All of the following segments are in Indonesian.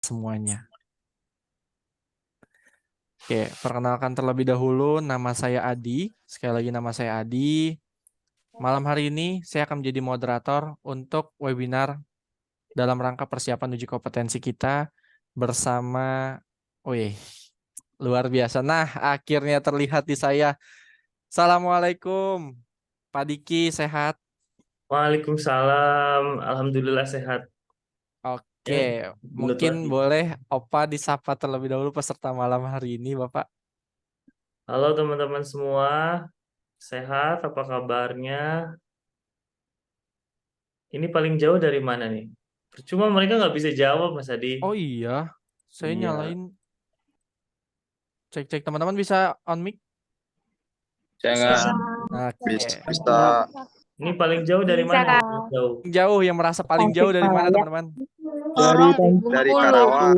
Semuanya. Oke, perkenalkan terlebih dahulu, nama saya Adi. Sekali lagi nama saya Adi. Malam hari ini saya akan menjadi moderator untuk webinar dalam rangka persiapan uji kompetensi kita bersama, wih, luar biasa. Nah, akhirnya terlihat di saya. Assalamualaikum, Pak Diki, sehat? Waalaikumsalam, alhamdulillah sehat. Oke, Ya, gelut mungkin lagi. boleh Opa disapa terlebih dahulu peserta malam hari ini, Bapak. Halo teman-teman semua, sehat? Apa kabarnya? Ini paling jauh dari mana nih? Percuma mereka nggak bisa jawab, Mas Adi. Oh iya, saya Iya. nyalain. Cek-cek teman-teman bisa on mic? Saya Bisa. nggak bisa, Oke. bisa. Ini paling jauh dari Bisa mana nih? Kak. Paling jauh. Jauh yang merasa paling jauh dari mana Tasikmalaya. teman-teman? Sorong Dari Bengkulu. Karawang.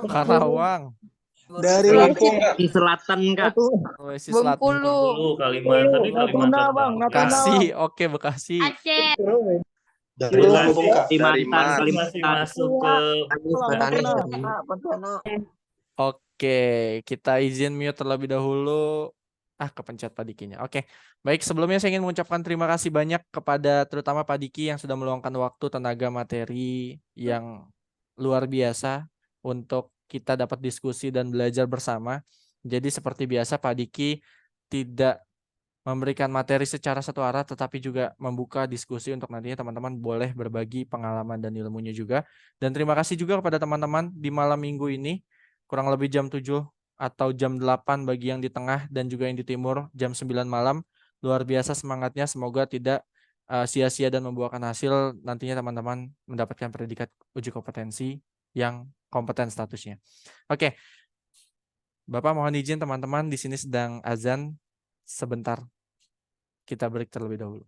Karawang, Dari Lampung nggak? di selatan Kak. Sulawesi Selatan, Bengkulu. Bengkulu, Kalimantan, tapi Natuna Kalimantan Bang, Barat. Natuna Bekasi. Bang. Oke, Bekasi. Aceh. Dari Lampung Kak. Dari Kalimantan, Mas. Ini masih Kalimantan. masuk ke Natuna. Oke, kita izin mute terlebih dahulu. Kepencet Pak Dikinya. Oke, baik. Sebelumnya saya ingin mengucapkan terima kasih banyak kepada terutama Pak Diki yang sudah meluangkan waktu, tenaga, materi yang luar biasa untuk kita dapat diskusi dan belajar bersama. Jadi seperti biasa Pak Diki tidak memberikan materi secara satu arah, tetapi juga membuka diskusi untuk nantinya teman-teman boleh berbagi pengalaman dan ilmunya juga. Dan terima kasih juga kepada teman-teman di malam minggu ini, kurang lebih jam 7 atau jam 8 bagi yang di tengah dan juga yang di timur, jam 9 malam. Luar biasa semangatnya, semoga tidak sia-sia dan membuahkan hasil nantinya teman-teman mendapatkan predikat uji kompetensi yang kompeten statusnya. Oke, Bapak mohon izin teman-teman, di sini sedang azan, sebentar kita break terlebih dahulu.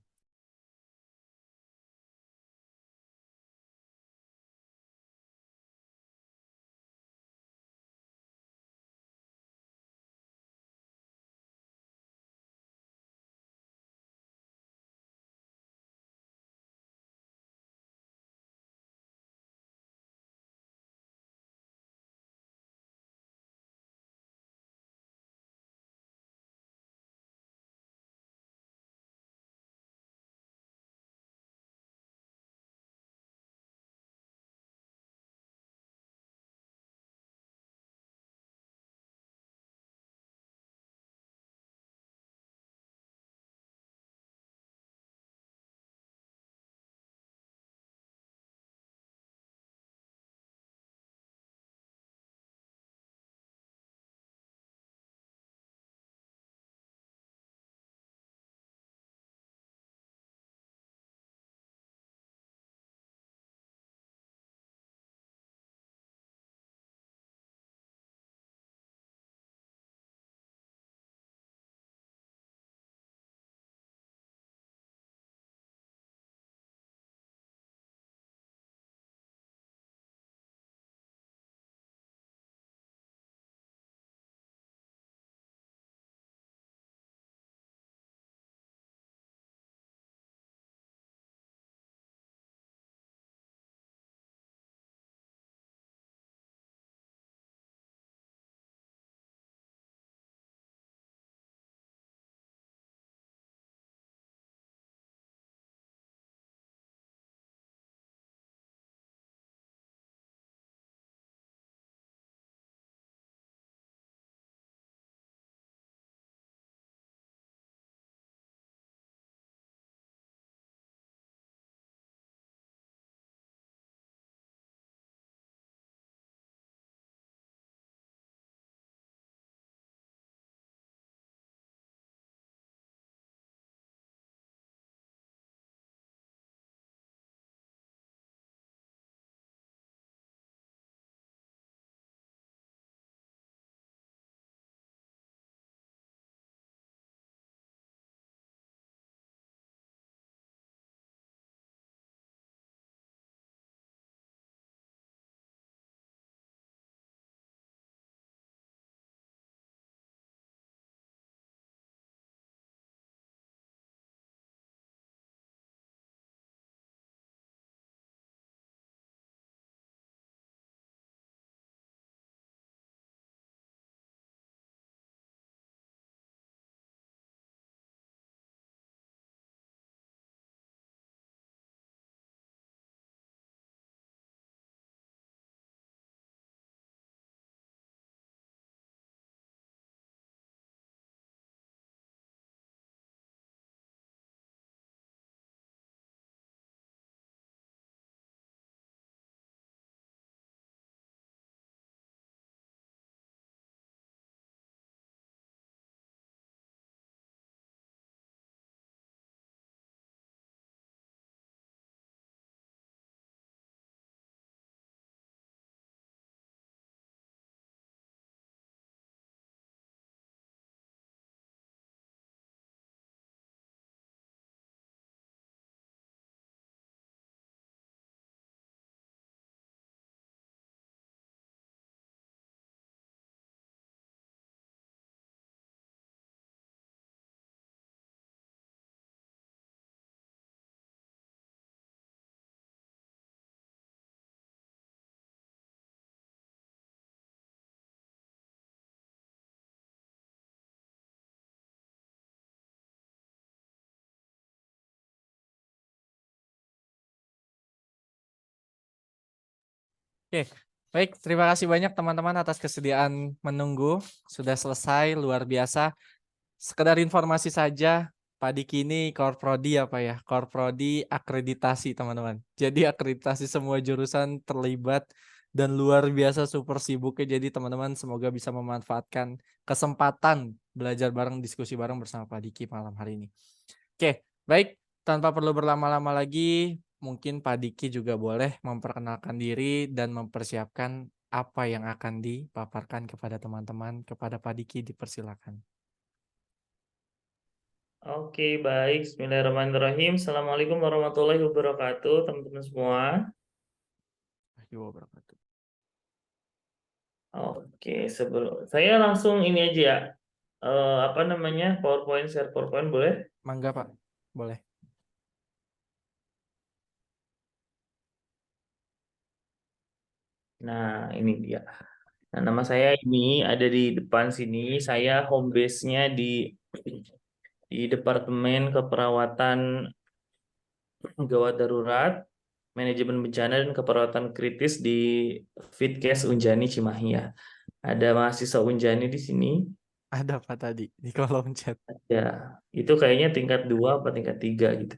Oke, baik. Terima kasih banyak teman-teman atas kesediaan menunggu. Sudah selesai, luar biasa. Sekedar informasi saja, Pak Diki ini Korprodi apa ya? Korprodi akreditasi teman-teman. Jadi akreditasi semua jurusan terlibat dan luar biasa super sibuknya. Jadi teman-teman semoga bisa memanfaatkan kesempatan belajar bareng, diskusi bareng bersama Pak Diki malam hari ini. Oke, baik. Tanpa perlu berlama-lama lagi, mungkin Pak Diki juga boleh memperkenalkan diri dan mempersiapkan apa yang akan dipaparkan kepada teman-teman. Kepada Pak Diki dipersilakan. Oke, baik. Bismillahirrahmanirrahim. Assalamualaikum warahmatullahi wabarakatuh, teman-teman semua. Oke, sebelum saya langsung ini aja ya. Apa namanya? PowerPoint, share PowerPoint boleh? Mangga Pak, boleh. Nah, ini dia. Nah, nama saya ini ada di depan sini. Saya home base-nya di Departemen Keperawatan Gawat Darurat, Manajemen Bencana dan Keperawatan Kritis di Fitkes Unjani Cimahi ya. Ada mahasiswa Unjani di sini. Ada Pak tadi di kolom chat. Ya, itu kayaknya tingkat 2 apa tingkat 3 gitu.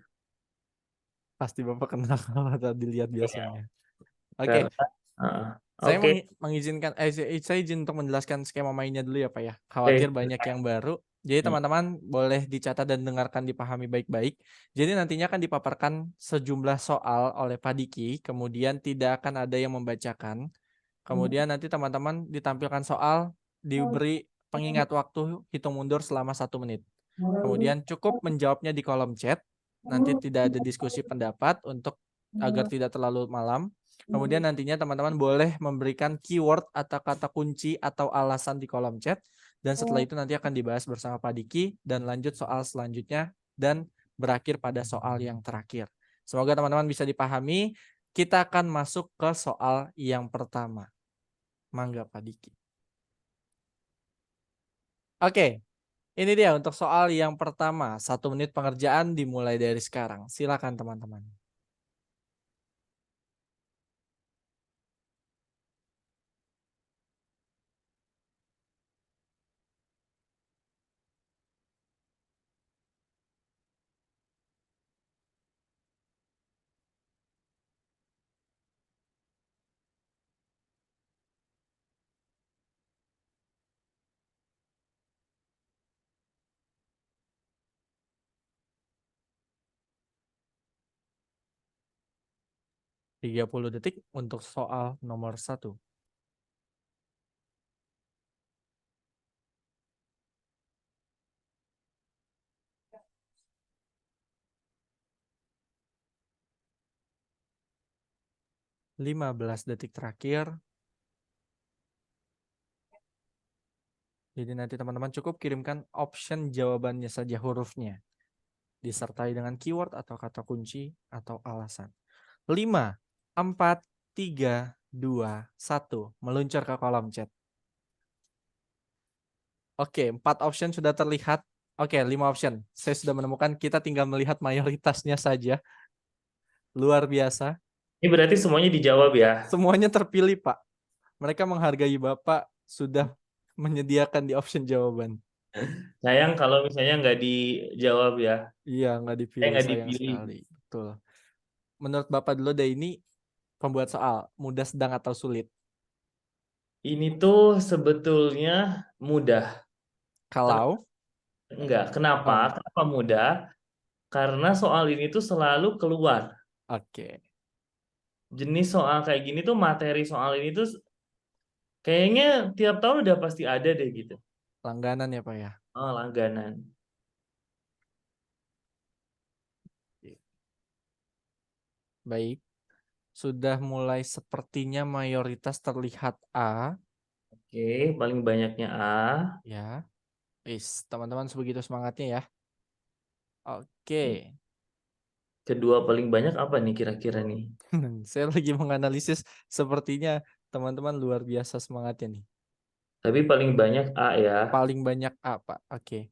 Pasti Bapak kenal kalau tadi lihat biasanya. Oke, Karena, saya oke. mengizinkan, saya izin untuk menjelaskan skema mainnya dulu ya Pak ya. Oke. Khawatir banyak yang baru. Jadi teman-teman boleh dicatat dan dengarkan, dipahami baik-baik. Jadi nantinya akan dipaparkan sejumlah soal oleh Pak Diki, kemudian tidak akan ada yang membacakan. Kemudian nanti teman-teman ditampilkan soal, diberi pengingat waktu hitung mundur selama 1 menit. Kemudian cukup menjawabnya di kolom chat. Nanti tidak ada diskusi pendapat untuk agar tidak terlalu malam. Kemudian nantinya teman-teman boleh memberikan keyword atau kata kunci atau alasan di kolom chat. Dan setelah itu nanti akan dibahas bersama Pak Diki dan lanjut soal selanjutnya dan berakhir pada soal yang terakhir. Semoga teman-teman bisa dipahami. Kita akan masuk ke soal yang pertama. Mangga Pak Diki. Oke, ini dia untuk soal yang pertama. 1 menit pengerjaan dimulai dari sekarang. Silakan teman-teman. Tiga 30 detik untuk soal nomor 1. Belas detik terakhir. Jadi nanti teman-teman cukup kirimkan option jawabannya saja, hurufnya. Disertai dengan keyword atau kata kunci atau alasan. 5, 4, 3, 2, 1. Meluncur ke kolom chat. Oke, 4 option sudah terlihat. Oke, 5 option. Saya sudah menemukan, kita tinggal melihat mayoritasnya saja. Luar biasa. Ini berarti semuanya dijawab ya. Semuanya terpilih, Pak. Mereka menghargai Bapak sudah menyediakan di option jawaban. Sayang kalau misalnya nggak dijawab ya. Iya, nggak dipilih, nggak sayang dipilih. sekali. Betul. Menurut Bapak dulu deh, ini pembuat soal, mudah, sedang, atau sulit? Ini tuh sebetulnya mudah. Kalau? Enggak, kenapa? Kenapa mudah? Karena soal ini tuh selalu keluar. Oke. Jenis soal kayak gini tuh, materi soal ini tuh kayaknya tiap tahun udah pasti ada deh gitu. Langganan ya Pak ya? Oh, langganan. Baik. Sudah mulai sepertinya mayoritas terlihat A. Oke, paling banyaknya A. Ya. Teman-teman sebegitu semangatnya ya. Oke. Kedua paling banyak apa nih kira-kira nih? Saya lagi menganalisis, sepertinya teman-teman luar biasa semangatnya nih. Tapi paling banyak A ya. Paling banyak A, Pak. Oke.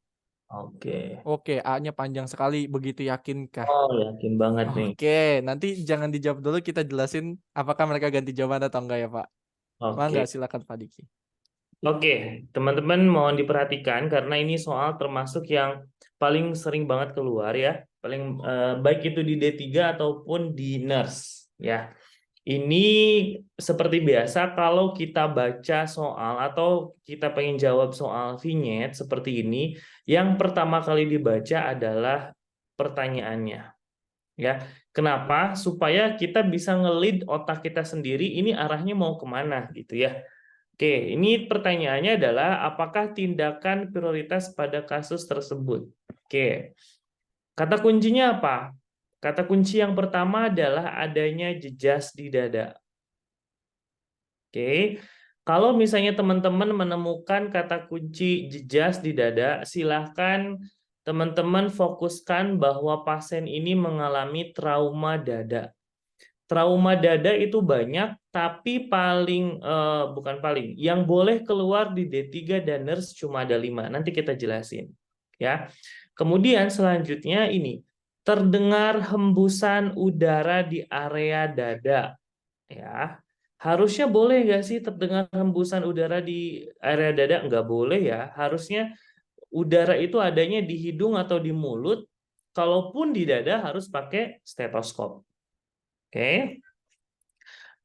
Oke. Oke, A-nya panjang sekali. Begitu yakinkah? Oh, yakin banget nih. Oke, nanti jangan dijawab dulu, kita jelasin apakah mereka ganti jawaban atau enggak ya, Pak. Mangga, Oke. silakan Pak Diki. Oke, teman-teman mohon diperhatikan karena ini soal termasuk yang paling sering banget keluar ya. Paling baik itu di D3 ataupun di nurse ya. Ini seperti biasa kalau kita baca soal atau kita pengen jawab soal vignette seperti ini, yang pertama kali dibaca adalah pertanyaannya. Ya, kenapa? Supaya kita bisa nge-lead otak kita sendiri ini arahnya mau kemana gitu ya. Oke, ini pertanyaannya adalah apakah tindakan prioritas pada kasus tersebut? Oke, kata kuncinya apa? Kata kunci yang pertama adalah adanya jejas di dada. Oke, kalau misalnya teman-teman menemukan kata kunci jejas di dada, silahkan teman-teman fokuskan bahwa pasien ini mengalami trauma dada. Trauma dada itu banyak, tapi bukan paling, yang boleh keluar di D3 dan nurse cuma ada 5. Nanti kita jelasin. Ya. Kemudian selanjutnya ini, terdengar hembusan udara di area dada. Ya. Harusnya boleh nggak sih terdengar hembusan udara di area dada? Nggak boleh ya. Harusnya udara itu adanya di hidung atau di mulut. Kalaupun di dada harus pakai stetoskop. Oke.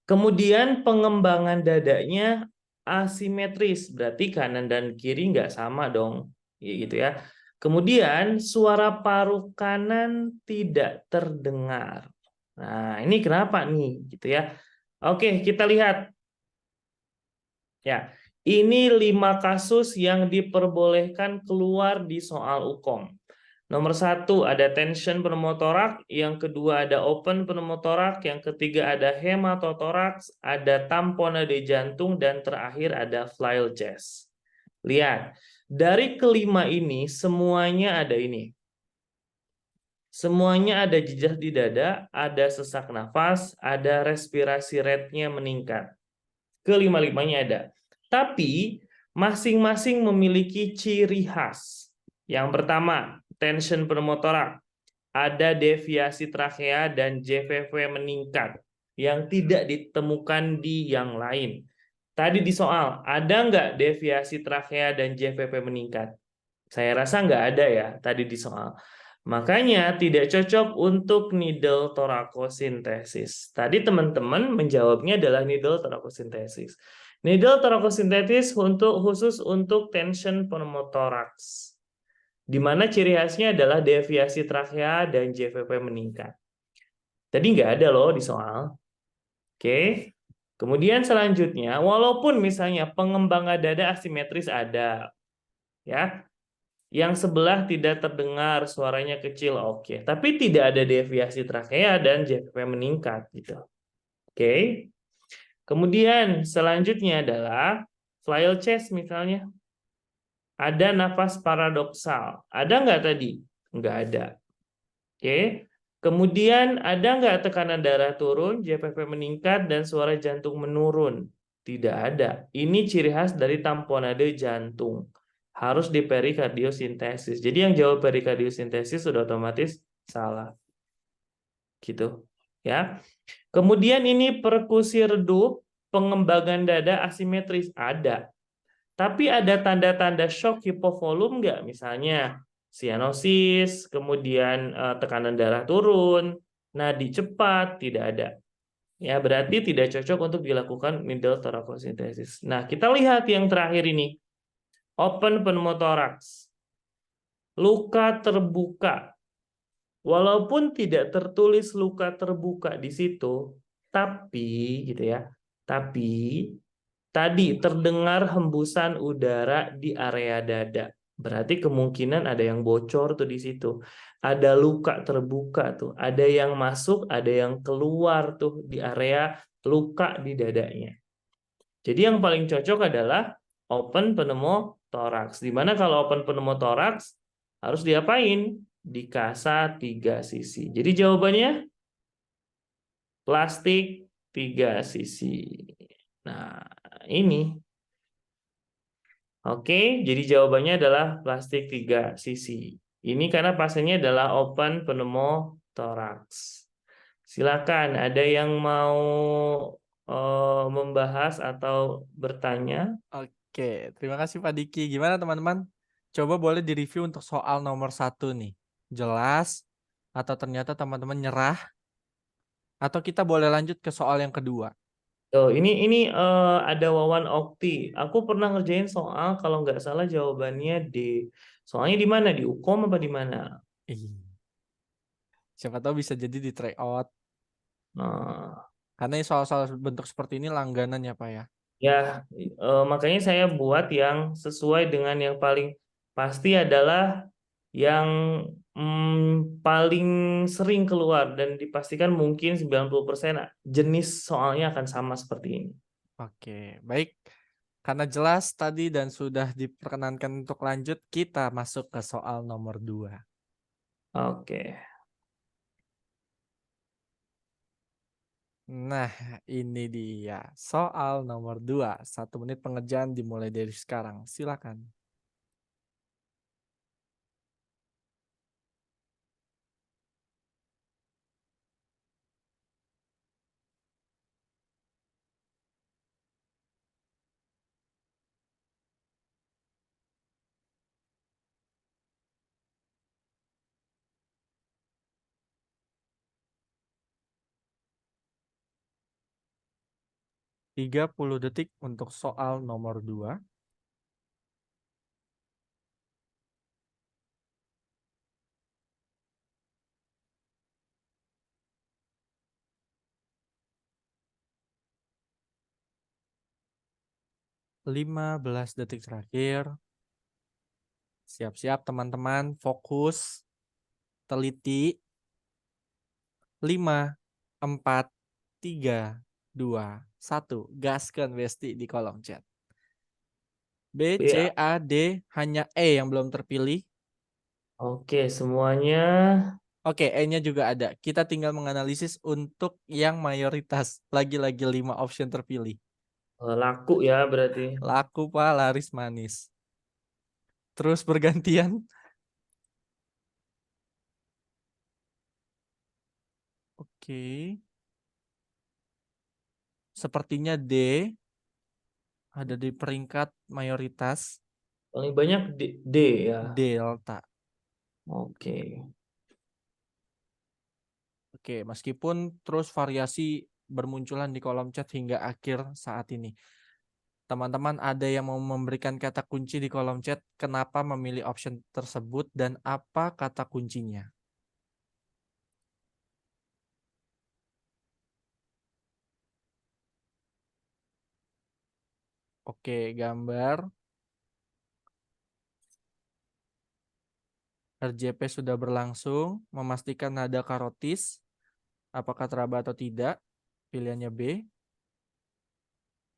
Kemudian pengembangan dadanya asimetris, berarti kanan dan kiri nggak sama dong, gitu ya. Kemudian suara paru kanan tidak terdengar. Nah, ini kenapa nih, gitu ya. Oke, kita lihat. Ya, ini 5 kasus yang diperbolehkan keluar di soal UKOM. Nomor 1 ada tension pneumotorak, yang kedua ada open pneumotorak, yang ketiga ada hematotoraks, ada tamponade jantung, dan terakhir ada flail chest. Lihat, dari kelima ini semuanya ada ini. Semuanya ada jejas di dada, ada sesak nafas, ada respirasi rate-nya meningkat. Kelima-limanya ada. Tapi masing-masing memiliki ciri khas. Yang pertama, tension pneumotorak, ada deviasi trakea dan JVV meningkat yang tidak ditemukan di yang lain. Tadi di soal, ada nggak deviasi trakea dan JVV meningkat? Saya rasa nggak ada ya tadi di soal. Makanya tidak cocok untuk needle torakosintesis. Tadi teman-teman menjawabnya adalah needle torakosintesis. Needle torakosintesis khusus untuk tension pneumotoraks, di mana ciri khasnya adalah deviasi trakea dan JVP meningkat. Tadi nggak ada loh di soal. Oke. Kemudian selanjutnya, walaupun misalnya pengembangan dada asimetris ada, ya, yang sebelah tidak terdengar, suaranya kecil, oke. Tapi tidak ada deviasi trakea dan JVP meningkat, gitu. Oke. Kemudian selanjutnya adalah flail chest misalnya. Ada nafas paradoksal. Ada nggak tadi? Nggak ada. Oke. Kemudian ada nggak tekanan darah turun, JVP meningkat, dan suara jantung menurun? Tidak ada. Ini ciri khas dari tamponade jantung. Harus di perikardiosintesis. Jadi yang jawab perikardiosintesis sudah otomatis salah. Gitu. Ya. Kemudian ini perkusi redup, pengembangan dada asimetris ada. Tapi ada tanda-tanda shock hipovolum nggak? Misalnya sianosis, kemudian tekanan darah turun, nadi cepat, tidak ada. Ya, berarti tidak cocok untuk dilakukan needle torakosintesis. Nah, kita lihat yang terakhir ini. Open pneumotoraks. Luka terbuka. Walaupun tidak tertulis luka terbuka di situ, tapi gitu ya. Tapi tadi terdengar hembusan udara di area dada. Berarti kemungkinan ada yang bocor tuh di situ. Ada luka terbuka tuh. Ada yang masuk, ada yang keluar tuh di area luka di dadanya. Jadi yang paling cocok adalah open pneumotoraks. Dimana kalau open pneumotoraks harus diapain? Dikasa 3 sisi. Jadi jawabannya plastik 3 sisi. Nah, ini. Oke, jadi jawabannya adalah plastik 3 sisi. Ini karena pasiennya adalah open pneumotoraks. Silakan, ada yang mau membahas atau bertanya? Oke, terima kasih Pak Diki. Gimana teman-teman? Coba boleh direview untuk soal nomor 1 nih. Jelas? Atau ternyata teman-teman nyerah? Atau kita boleh lanjut ke soal yang kedua? Tuh, ini ada Wawan Okti. Aku pernah ngerjain soal kalau nggak salah jawabannya D. Soalnya di mana? Di Ukom apa di mana? Ih, siapa tahu bisa jadi di try out. Nah, Karena soal-soal bentuk seperti ini langganan ya Pak ya. ya, makanya saya buat yang sesuai dengan yang paling pasti adalah yang paling sering keluar dan dipastikan mungkin 90% jenis soalnya akan sama seperti ini. Oke, baik. Karena jelas tadi dan sudah diperkenankan untuk lanjut, kita masuk ke soal nomor 2. Oke. Nah, ini dia. Soal nomor 2. 1 menit pengerjaan dimulai dari sekarang. Silakan. Tiga 30 detik untuk soal nomor 2. Lima belas detik terakhir. Siap-siap teman-teman, fokus, teliti. 5, 4, 3, 2, 1. Gaskan Besti di kolom chat. B, C, A, D, hanya E yang belum terpilih. Oke, semuanya Oke, E-nya juga ada. Kita tinggal menganalisis untuk yang mayoritas. Lagi-lagi 5 option terpilih. laku ya berarti. Laku Pak, laris manis. Terus bergantian. Oke. Sepertinya D ada di peringkat mayoritas. Paling banyak D ya. Delta. Oke. Oke, meskipun terus variasi bermunculan di kolom chat hingga akhir saat ini. Teman-teman ada yang mau memberikan kata kunci di kolom chat, kenapa memilih option tersebut dan apa kata kuncinya? Oke, gambar. RJP sudah berlangsung, memastikan nada karotis, apakah teraba atau tidak, pilihannya B.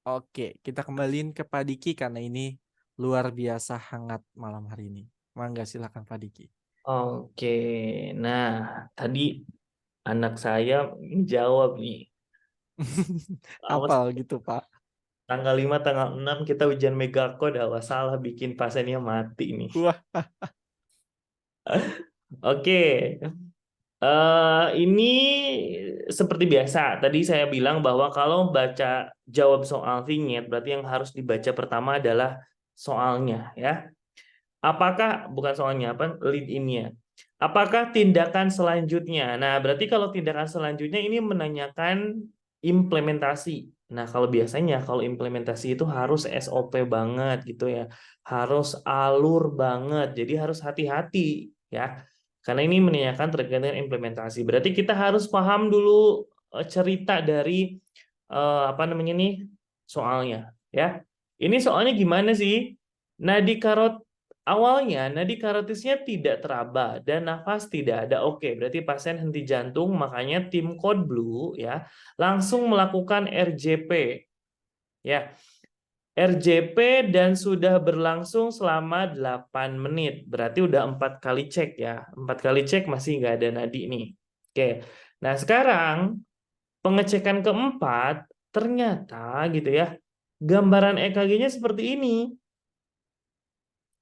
Oke, kita kembaliin ke Pak Diki karena ini luar biasa hangat malam hari ini. Mangga silakan Pak Diki. Oke. Nah, tadi anak saya jawab nih. Awas, Apal gitu Pak. tanggal 5, tanggal 6 kita ujian megacode, awas salah bikin pasiennya mati nih. Wah, Oke. Ini seperti biasa. Tadi saya bilang bahwa kalau baca jawab soal vignette, berarti yang harus dibaca pertama adalah soalnya, ya. Apakah bukan soalnya apa lead in-nya? Apakah tindakan selanjutnya? Nah, berarti kalau tindakan selanjutnya ini menanyakan implementasi. Nah, kalau biasanya kalau implementasi itu harus SOP banget gitu ya. Harus alur banget. Jadi harus hati-hati ya. Karena ini menanyakan terkait dengan implementasi. Berarti kita harus paham dulu cerita dari apa namanya nih soalnya ya. Ini soalnya gimana sih? Nadi karot awalnya nadi karotisnya tidak teraba dan nafas tidak ada. Oke, berarti pasien henti jantung, makanya tim Code Blue ya langsung melakukan RJP. Ya. RJP dan sudah berlangsung selama 8 menit. Berarti udah 4 kali cek ya. 4 kali cek masih nggak ada nadi nih. Oke. Nah, sekarang pengecekan keempat ternyata gitu ya. Gambaran EKG-nya seperti ini.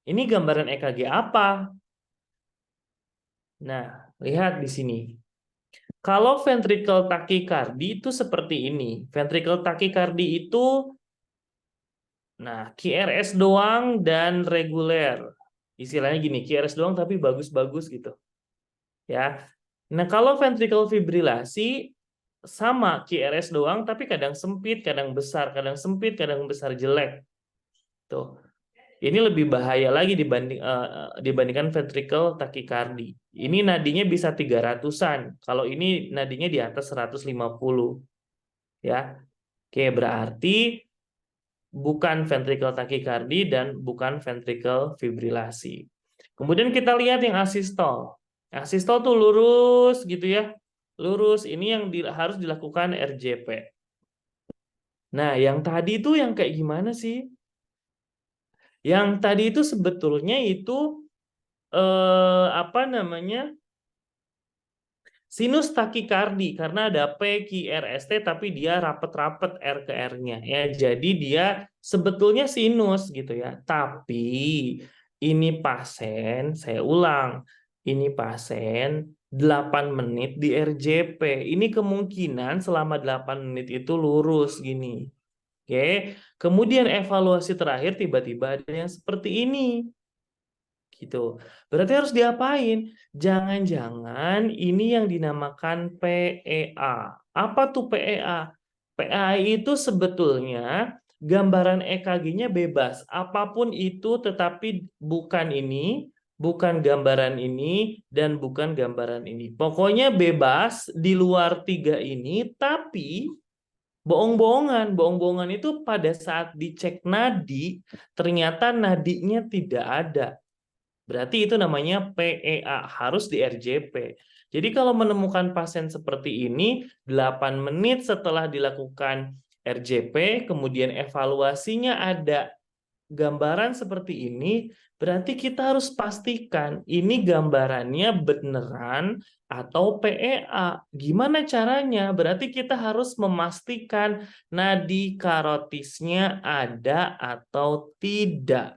Ini gambaran EKG apa? Nah, lihat di sini. Kalau ventricle tachycardy itu seperti ini. Ventricle tachycardy itu, nah, QRS doang dan reguler. Istilahnya gini, QRS doang tapi bagus-bagus gitu. Ya. Nah, kalau ventricle fibrilasi sama QRS doang tapi kadang sempit, kadang besar, kadang sempit, kadang besar, jelek. Tuh. Ini lebih bahaya lagi dibandingkan ventricle tachycardy. Ini nadinya bisa 300-an. Kalau ini nadinya di atas 150. Ya. Oke, berarti bukan ventricle tachycardy dan bukan ventricle fibrilasi. Kemudian kita lihat yang asistol. Asistol tuh lurus gitu ya. Lurus, ini yang harus dilakukan RJP. Nah, yang tadi itu yang kayak gimana sih? Yang tadi itu sebetulnya itu apa namanya? Sinus takikardi karena ada P, Q, R, S, T tapi dia rapet-rapet R ke R-nya ya. Jadi dia sebetulnya sinus gitu ya. Tapi ini pasien, saya ulang, ini pasien 8 menit di RJP. Ini kemungkinan selama 8 menit itu lurus gini. Oke. Kemudian evaluasi terakhir tiba-tiba ada yang seperti ini. Gitu. Berarti harus diapain? Jangan-jangan ini yang dinamakan PEA. Apa tuh PEA? PEA itu sebetulnya gambaran EKG-nya bebas. Apapun itu tetapi bukan ini, bukan gambaran ini, dan bukan gambaran ini. Pokoknya bebas di luar 3 ini, tapi bohong-bohongan. Bohong-bohongan itu pada saat dicek nadi, ternyata nadinya tidak ada. Berarti itu namanya PEA, harus di RJP. Jadi kalau menemukan pasien seperti ini, 8 menit setelah dilakukan RJP, kemudian evaluasinya ada gambaran seperti ini, berarti kita harus pastikan ini gambarannya beneran atau PEA. Gimana caranya? Berarti kita harus memastikan nadi karotisnya ada atau tidak.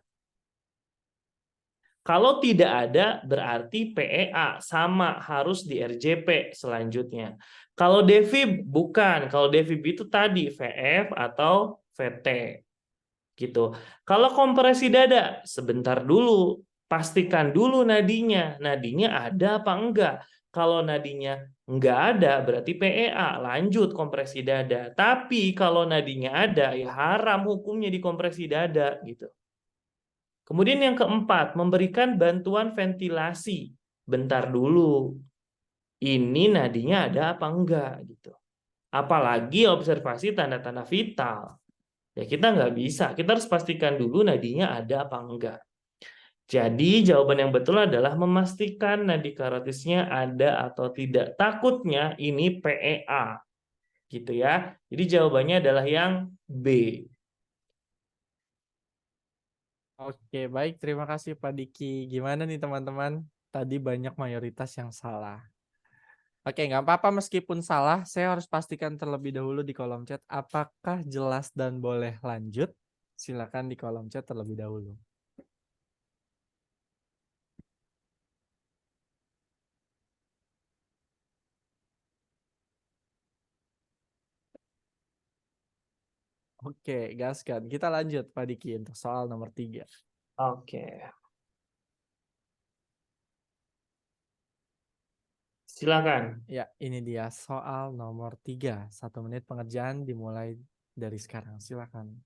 Kalau tidak ada, berarti PEA sama harus di RJP selanjutnya. Kalau defib bukan, kalau defib itu tadi VF atau VT. Gitu. Kalau kompresi dada, sebentar dulu, pastikan dulu nadinya. Nadinya ada apa enggak? Kalau nadinya enggak ada, berarti PEA, lanjut kompresi dada. Tapi kalau nadinya ada, ya haram hukumnya di kompresi dada gitu. Kemudian yang keempat, memberikan bantuan ventilasi. Bentar dulu, ini nadinya ada apa enggak gitu. Apalagi observasi tanda-tanda vital. Ya kita nggak bisa, kita harus pastikan dulu nadinya ada apa enggak. Jadi jawaban yang betul adalah memastikan nadi karotisnya ada atau tidak. Takutnya ini PEA. Gitu ya. Jadi jawabannya adalah yang B. Oke, baik. Terima kasih Pak Diki. Gimana nih teman-teman? Tadi banyak mayoritas yang salah. Oke, nggak apa-apa meskipun salah. Saya harus pastikan terlebih dahulu di kolom chat. Apakah jelas dan boleh lanjut? Silakan di kolom chat terlebih dahulu. Oke, gaskan. Kita lanjut Pak Diki untuk soal nomor 3. Oke. Silakan. Ya, ini dia soal nomor 3. 1 menit pengerjaan dimulai dari sekarang. Silakan.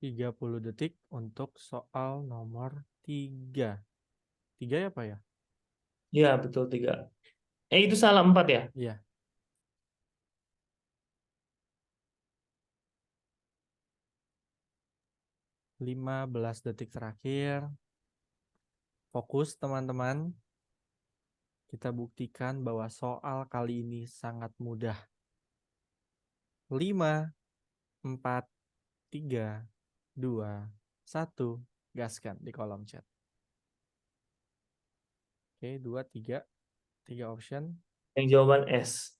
Tiga 30 detik untuk soal nomor 3. 3 ya Pak ya? Ya, betul 3. Itu salah 4 ya? Iya. 15 detik terakhir. Fokus teman-teman. Kita buktikan bahwa soal kali ini sangat mudah. 5, 4, 3, 2, 1. Gaskan di kolom chat. Oke, 2, 3. 3 option. Yang jawaban S.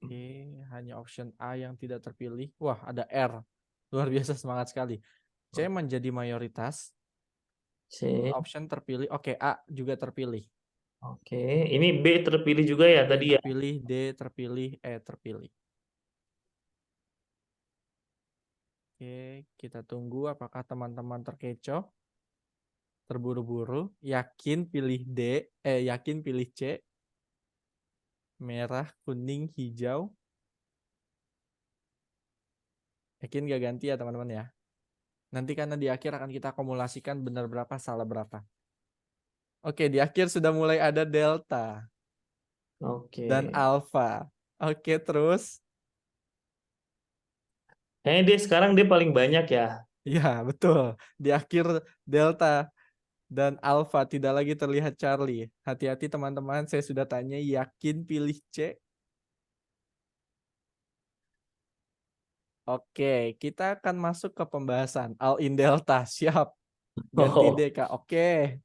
Oke, hanya option A yang tidak terpilih. Wah, ada R. Luar biasa, semangat sekali. C menjadi mayoritas. C. Option terpilih. Oke, A juga terpilih. Oke, ini B terpilih juga ya B tadi ya. terpilih, D terpilih, E terpilih. Oke, kita tunggu apakah teman-teman terkecoh, terburu-buru, yakin pilih D, yakin pilih C, merah, kuning, hijau. Yakin gak ganti ya teman-teman ya? Nanti karena di akhir akan kita akumulasikan benar berapa, salah berapa. Oke, di akhir sudah mulai ada delta Oke. dan alpha. Oke, terus. Dia sekarang dia paling banyak ya. Ya, betul. Di akhir delta dan alpha tidak lagi terlihat Charlie. Hati-hati teman-teman, saya sudah tanya, yakin pilih C? Oke, kita akan masuk ke pembahasan all in delta. Siap. Ganti Oh. D, Kak. Oke.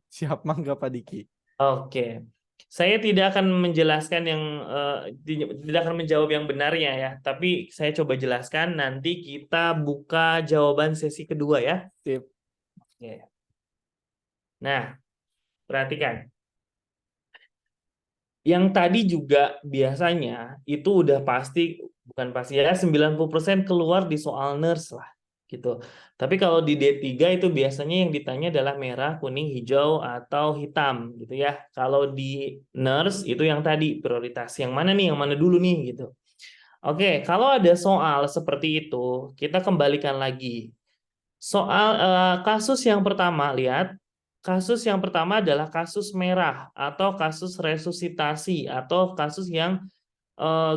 Siap, mangga Pak Diki. Oke. Saya tidak akan menjelaskan yang tidak akan menjawab yang benarnya ya, tapi saya coba jelaskan, nanti kita buka jawaban sesi kedua ya. Sip. Oke. Nah, perhatikan. Yang tadi juga biasanya itu udah pasti, bukan pasti ya, 90% keluar di soal nurse lah gitu. Tapi kalau di D3 itu biasanya yang ditanya adalah merah, kuning, hijau, atau hitam gitu ya. Kalau di nurse itu yang tadi prioritas. Yang mana nih? Yang mana dulu nih gitu. Oke, kalau ada soal seperti itu, kita kembalikan lagi. Soal kasus yang pertama, lihat. Kasus yang pertama adalah kasus merah atau kasus resusitasi atau kasus yang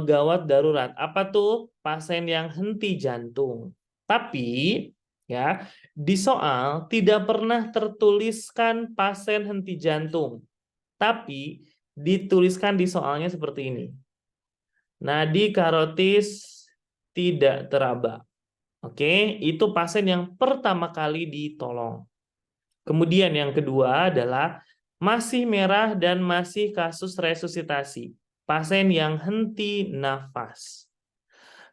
gawat darurat. Apa tuh? Pasien yang henti jantung. Tapi ya, di soal tidak pernah tertuliskan pasien henti jantung. Tapi dituliskan di soalnya seperti ini. Nadi karotis tidak teraba. Oke, itu pasien yang pertama kali ditolong. Kemudian yang kedua adalah masih merah dan masih kasus resusitasi. Pasien yang henti nafas.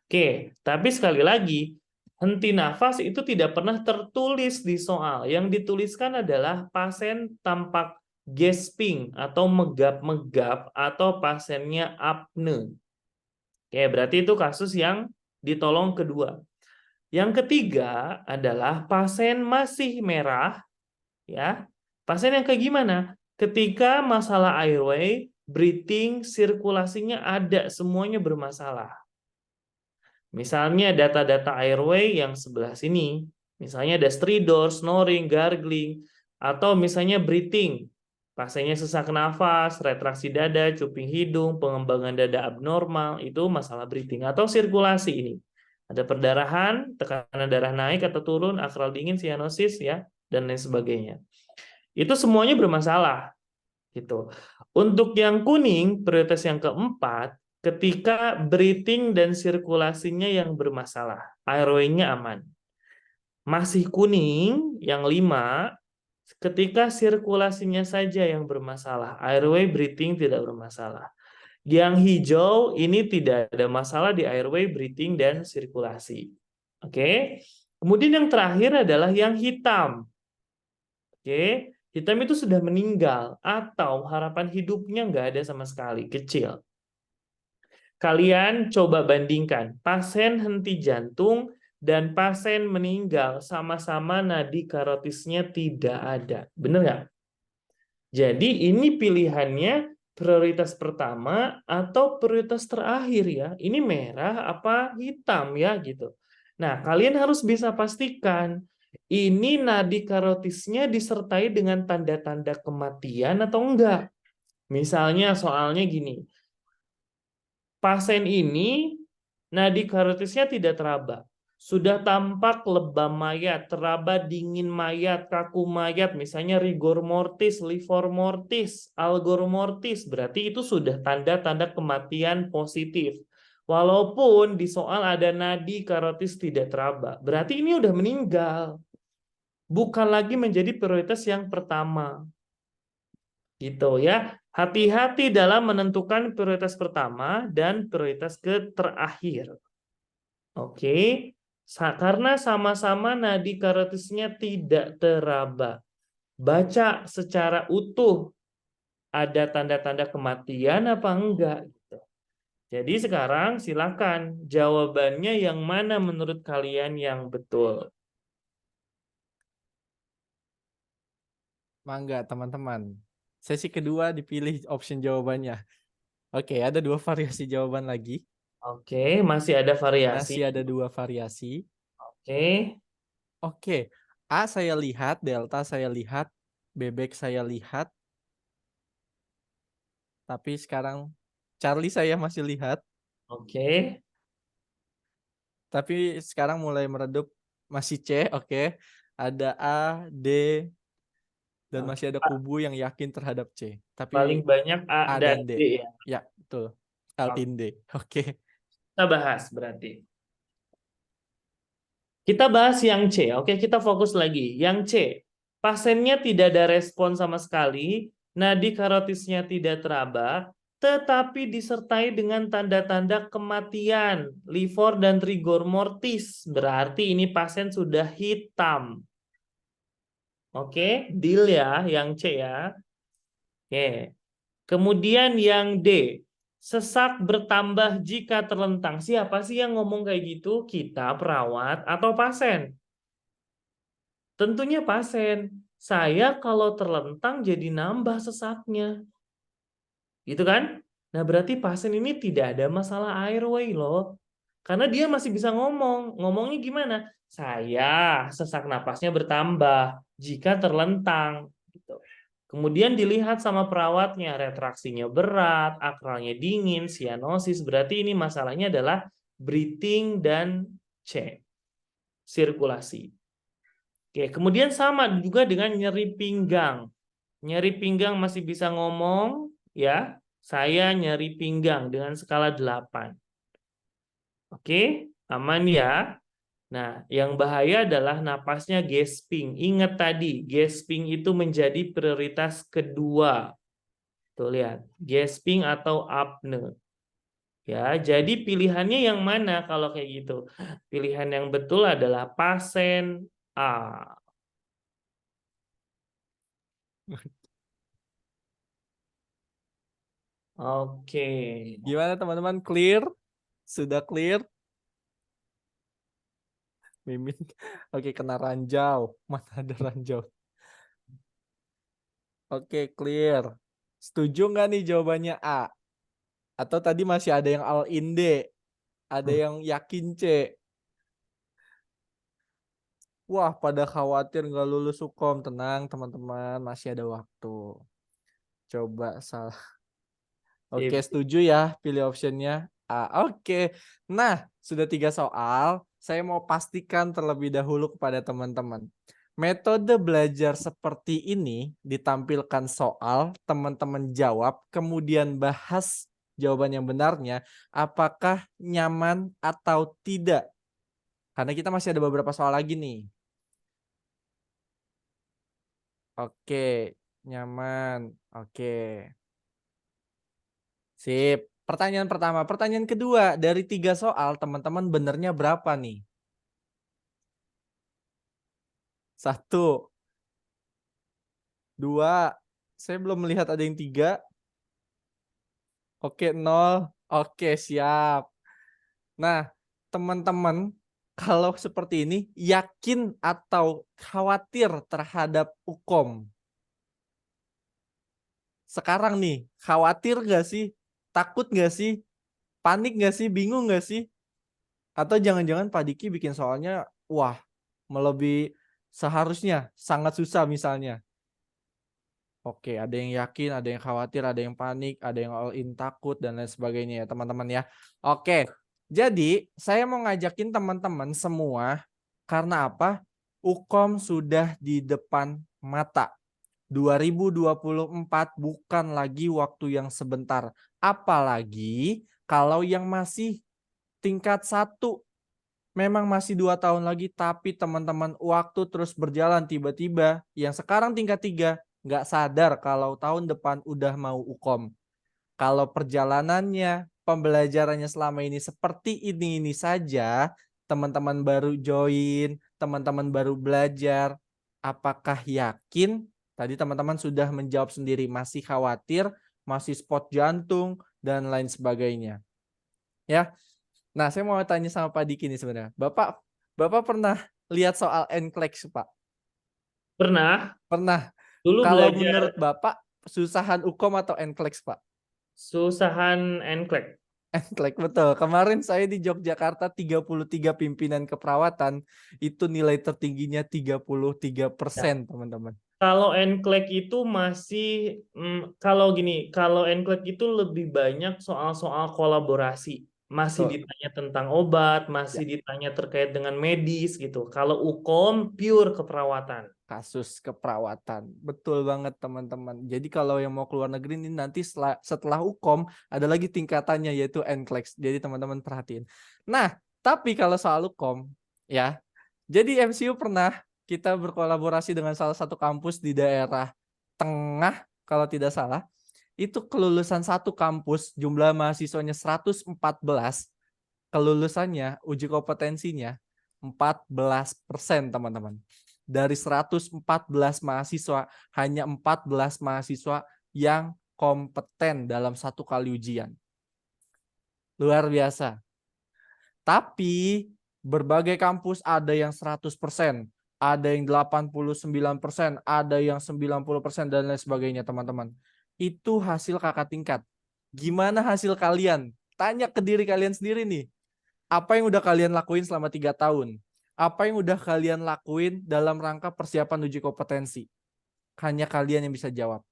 Oke, tapi sekali lagi, henti nafas itu tidak pernah tertulis di soal. Yang dituliskan adalah pasien tampak gasping atau megap-megap atau pasiennya apne. Oke, berarti itu kasus yang ditolong kedua. Yang ketiga adalah pasien masih merah, ya. Pasien yang kayak gimana? Ketika masalah airway, breathing, sirkulasinya ada, semuanya bermasalah. Misalnya data-data airway yang sebelah sini, misalnya ada stridor, snoring, gargling, atau misalnya breathing, pasiennya sesak nafas, retraksi dada, cuping hidung, pengembangan dada abnormal, itu masalah breathing. Atau sirkulasi ini. Ada perdarahan, tekanan darah naik atau turun, akral dingin, sianosis, ya, dan lain sebagainya. Itu semuanya bermasalah. Gitu. Untuk yang kuning, prioritas yang keempat, ketika breathing dan sirkulasinya yang bermasalah, airway-nya aman. Masih kuning, yang 5, ketika sirkulasinya saja yang bermasalah, airway, breathing tidak bermasalah. Yang hijau ini tidak ada masalah di airway, breathing, dan sirkulasi. Oke. Kemudian yang terakhir adalah yang hitam. Oke. Hitam itu sudah meninggal atau harapan hidupnya nggak ada sama sekali, kecil. Kalian coba bandingkan pasien henti jantung dan pasien meninggal, sama-sama nadi karotisnya tidak ada. Benar nggak? Jadi ini pilihannya prioritas pertama atau prioritas terakhir ya. Ini merah apa hitam ya gitu. Nah, kalian harus bisa pastikan ini nadi karotisnya disertai dengan tanda-tanda kematian atau enggak. Misalnya soalnya gini. Pasien ini nadi karotisnya tidak teraba. Sudah tampak lebam mayat, teraba dingin mayat, kaku mayat, misalnya rigor mortis, livor mortis, algor mortis, berarti itu sudah tanda-tanda kematian positif. Walaupun di soal ada nadi karotis tidak teraba, berarti ini udah meninggal. Bukan lagi menjadi prioritas yang pertama. Gitu ya. Hati-hati dalam menentukan prioritas pertama dan prioritas terakhir. Oke. Karena sama-sama nadi karotisnya tidak teraba. Baca secara utuh. Ada tanda-tanda kematian apa enggak? Gitu. Jadi sekarang silakan jawabannya yang mana menurut kalian yang betul. Mangga teman-teman. Sesi kedua dipilih option jawabannya. Oke, ada 2 variasi jawaban lagi. Oke, masih ada variasi. Masih ada 2 variasi. Oke. Oke, A saya lihat, delta saya lihat, bebek saya lihat. Tapi sekarang Charlie saya masih lihat. Oke. Tapi sekarang mulai meredup masih C, oke. Ada A, D, dan masih ada kubu yang yakin terhadap C. Tapi Paling banyak A, A dan dan D. D ya. Ya, betul. L in D. Oke. Kita bahas berarti. Kita bahas yang C. Oke, kita fokus lagi. Yang C. Pasiennya tidak ada respon sama sekali, nadi karotisnya tidak teraba, tetapi disertai dengan tanda-tanda kematian, livor dan rigor mortis. Berarti ini pasien sudah hitam. Oke, deal ya yang C ya. Oke. Kemudian yang D. Sesak bertambah jika terlentang. Siapa sih yang ngomong kayak gitu? Kita, perawat, atau pasien? Tentunya pasien. Saya kalau terlentang jadi nambah sesaknya. Gitu kan? Nah berarti pasien ini tidak ada masalah airway loh. Karena dia masih bisa ngomong. Ngomongnya gimana? Saya sesak napasnya bertambah jika terlentang. Gitu. Kemudian dilihat sama perawatnya, retraksinya berat, akralnya dingin, sianosis. Berarti ini masalahnya adalah breathing dan C, sirkulasi. Oke, kemudian sama juga dengan nyeri pinggang. Nyeri pinggang masih bisa ngomong, ya. Saya nyeri pinggang dengan skala 8. Oke, aman ya. Nah, yang bahaya adalah napasnya gasping. Ingat tadi, gasping itu menjadi prioritas kedua. Tuh lihat, gasping atau apne. Ya, jadi pilihannya yang mana kalau kayak gitu? Pilihan yang betul adalah pasien A. Oke. Gimana teman-teman? Clear? Sudah clear? Mimin. Oke, kena ranjau. Mana ada ranjau? Oke, clear. Setuju nggak nih jawabannya A? Atau tadi masih ada yang all in D? Ada yang yakin C? Wah, pada khawatir nggak lulus hukum. Tenang teman-teman, masih ada waktu. Coba salah. Oke, setuju ya pilih optionnya A. Oke, nah sudah 3 soal. Saya mau pastikan terlebih dahulu kepada teman-teman. Metode belajar seperti ini ditampilkan soal, teman-teman jawab, kemudian bahas jawaban yang benarnya, apakah nyaman atau tidak. Karena kita masih ada beberapa soal lagi nih. Oke, nyaman. Oke. Sip. Pertanyaan pertama. Pertanyaan kedua. Dari 3 soal, teman-teman benernya berapa nih? 1. 2. Saya belum melihat ada yang 3. Oke, 0. Oke, siap. Nah, teman-teman, kalau seperti ini, yakin atau khawatir terhadap UKOM? Sekarang nih, khawatir nggak sih? Takut nggak sih? Panik nggak sih? Bingung nggak sih? Atau jangan-jangan Pak Diki bikin soalnya, wah, melebihi seharusnya, sangat susah misalnya. Oke, ada yang yakin, ada yang khawatir, ada yang panik, ada yang all in takut, dan lain sebagainya ya teman-teman ya. Oke, Jadi, saya mau ngajakin teman-teman semua, karena apa? UKOM sudah di depan mata. 2024 bukan lagi waktu yang sebentar. Apalagi kalau yang masih tingkat 1, memang masih 2 tahun lagi, tapi teman-teman waktu terus berjalan, tiba-tiba yang sekarang tingkat 3 nggak sadar kalau tahun depan udah mau UKOM. Kalau perjalanannya, pembelajarannya selama ini seperti ini saja, teman-teman baru join, teman-teman baru belajar, apakah yakin? Tadi teman-teman sudah menjawab sendiri, masih khawatir, masih spot jantung, dan lain sebagainya. Ya, nah saya mau tanya sama Pak Diki nih sebenarnya. Bapak pernah lihat soal NCLEX, Pak? Pernah, Pernah. dulu Kalau belajar menurut Bapak, susahan UKOM atau NCLEX, Pak? susahan NCLEX. NCLEX, betul. Kemarin saya di Yogyakarta 33 pimpinan keperawatan, itu nilai tertingginya 33%, teman-teman. Kalau NCLEX itu masih, kalau gini, kalau NCLEX itu lebih banyak soal-soal kolaborasi. Masih Betul. ditanya tentang obat, masih ditanya terkait dengan medis gitu. Kalau UKOM pure keperawatan. Kasus keperawatan. Betul banget, teman-teman. Jadi kalau yang mau keluar negeri ini nanti setelah UKOM ada lagi tingkatannya, yaitu NCLEX. Jadi teman-teman perhatiin. Nah, tapi kalau soal UKOM ya. Jadi MCU pernah kita berkolaborasi dengan salah satu kampus di daerah tengah kalau tidak salah. Itu kelulusan satu kampus, jumlah mahasiswanya 114, kelulusannya uji kompetensinya 14%, teman-teman. Dari 114 mahasiswa, hanya 14 mahasiswa yang kompeten dalam satu kali ujian. Luar biasa. Tapi berbagai kampus ada yang 100%, ada yang 89%, ada yang 90%, dan lain sebagainya, teman-teman. Itu hasil kakak tingkat. Gimana hasil kalian? Tanya ke diri kalian sendiri nih. Apa yang udah kalian lakuin selama 3 tahun? Apa yang udah kalian lakuin dalam rangka persiapan uji kompetensi? Hanya kalian yang bisa jawab.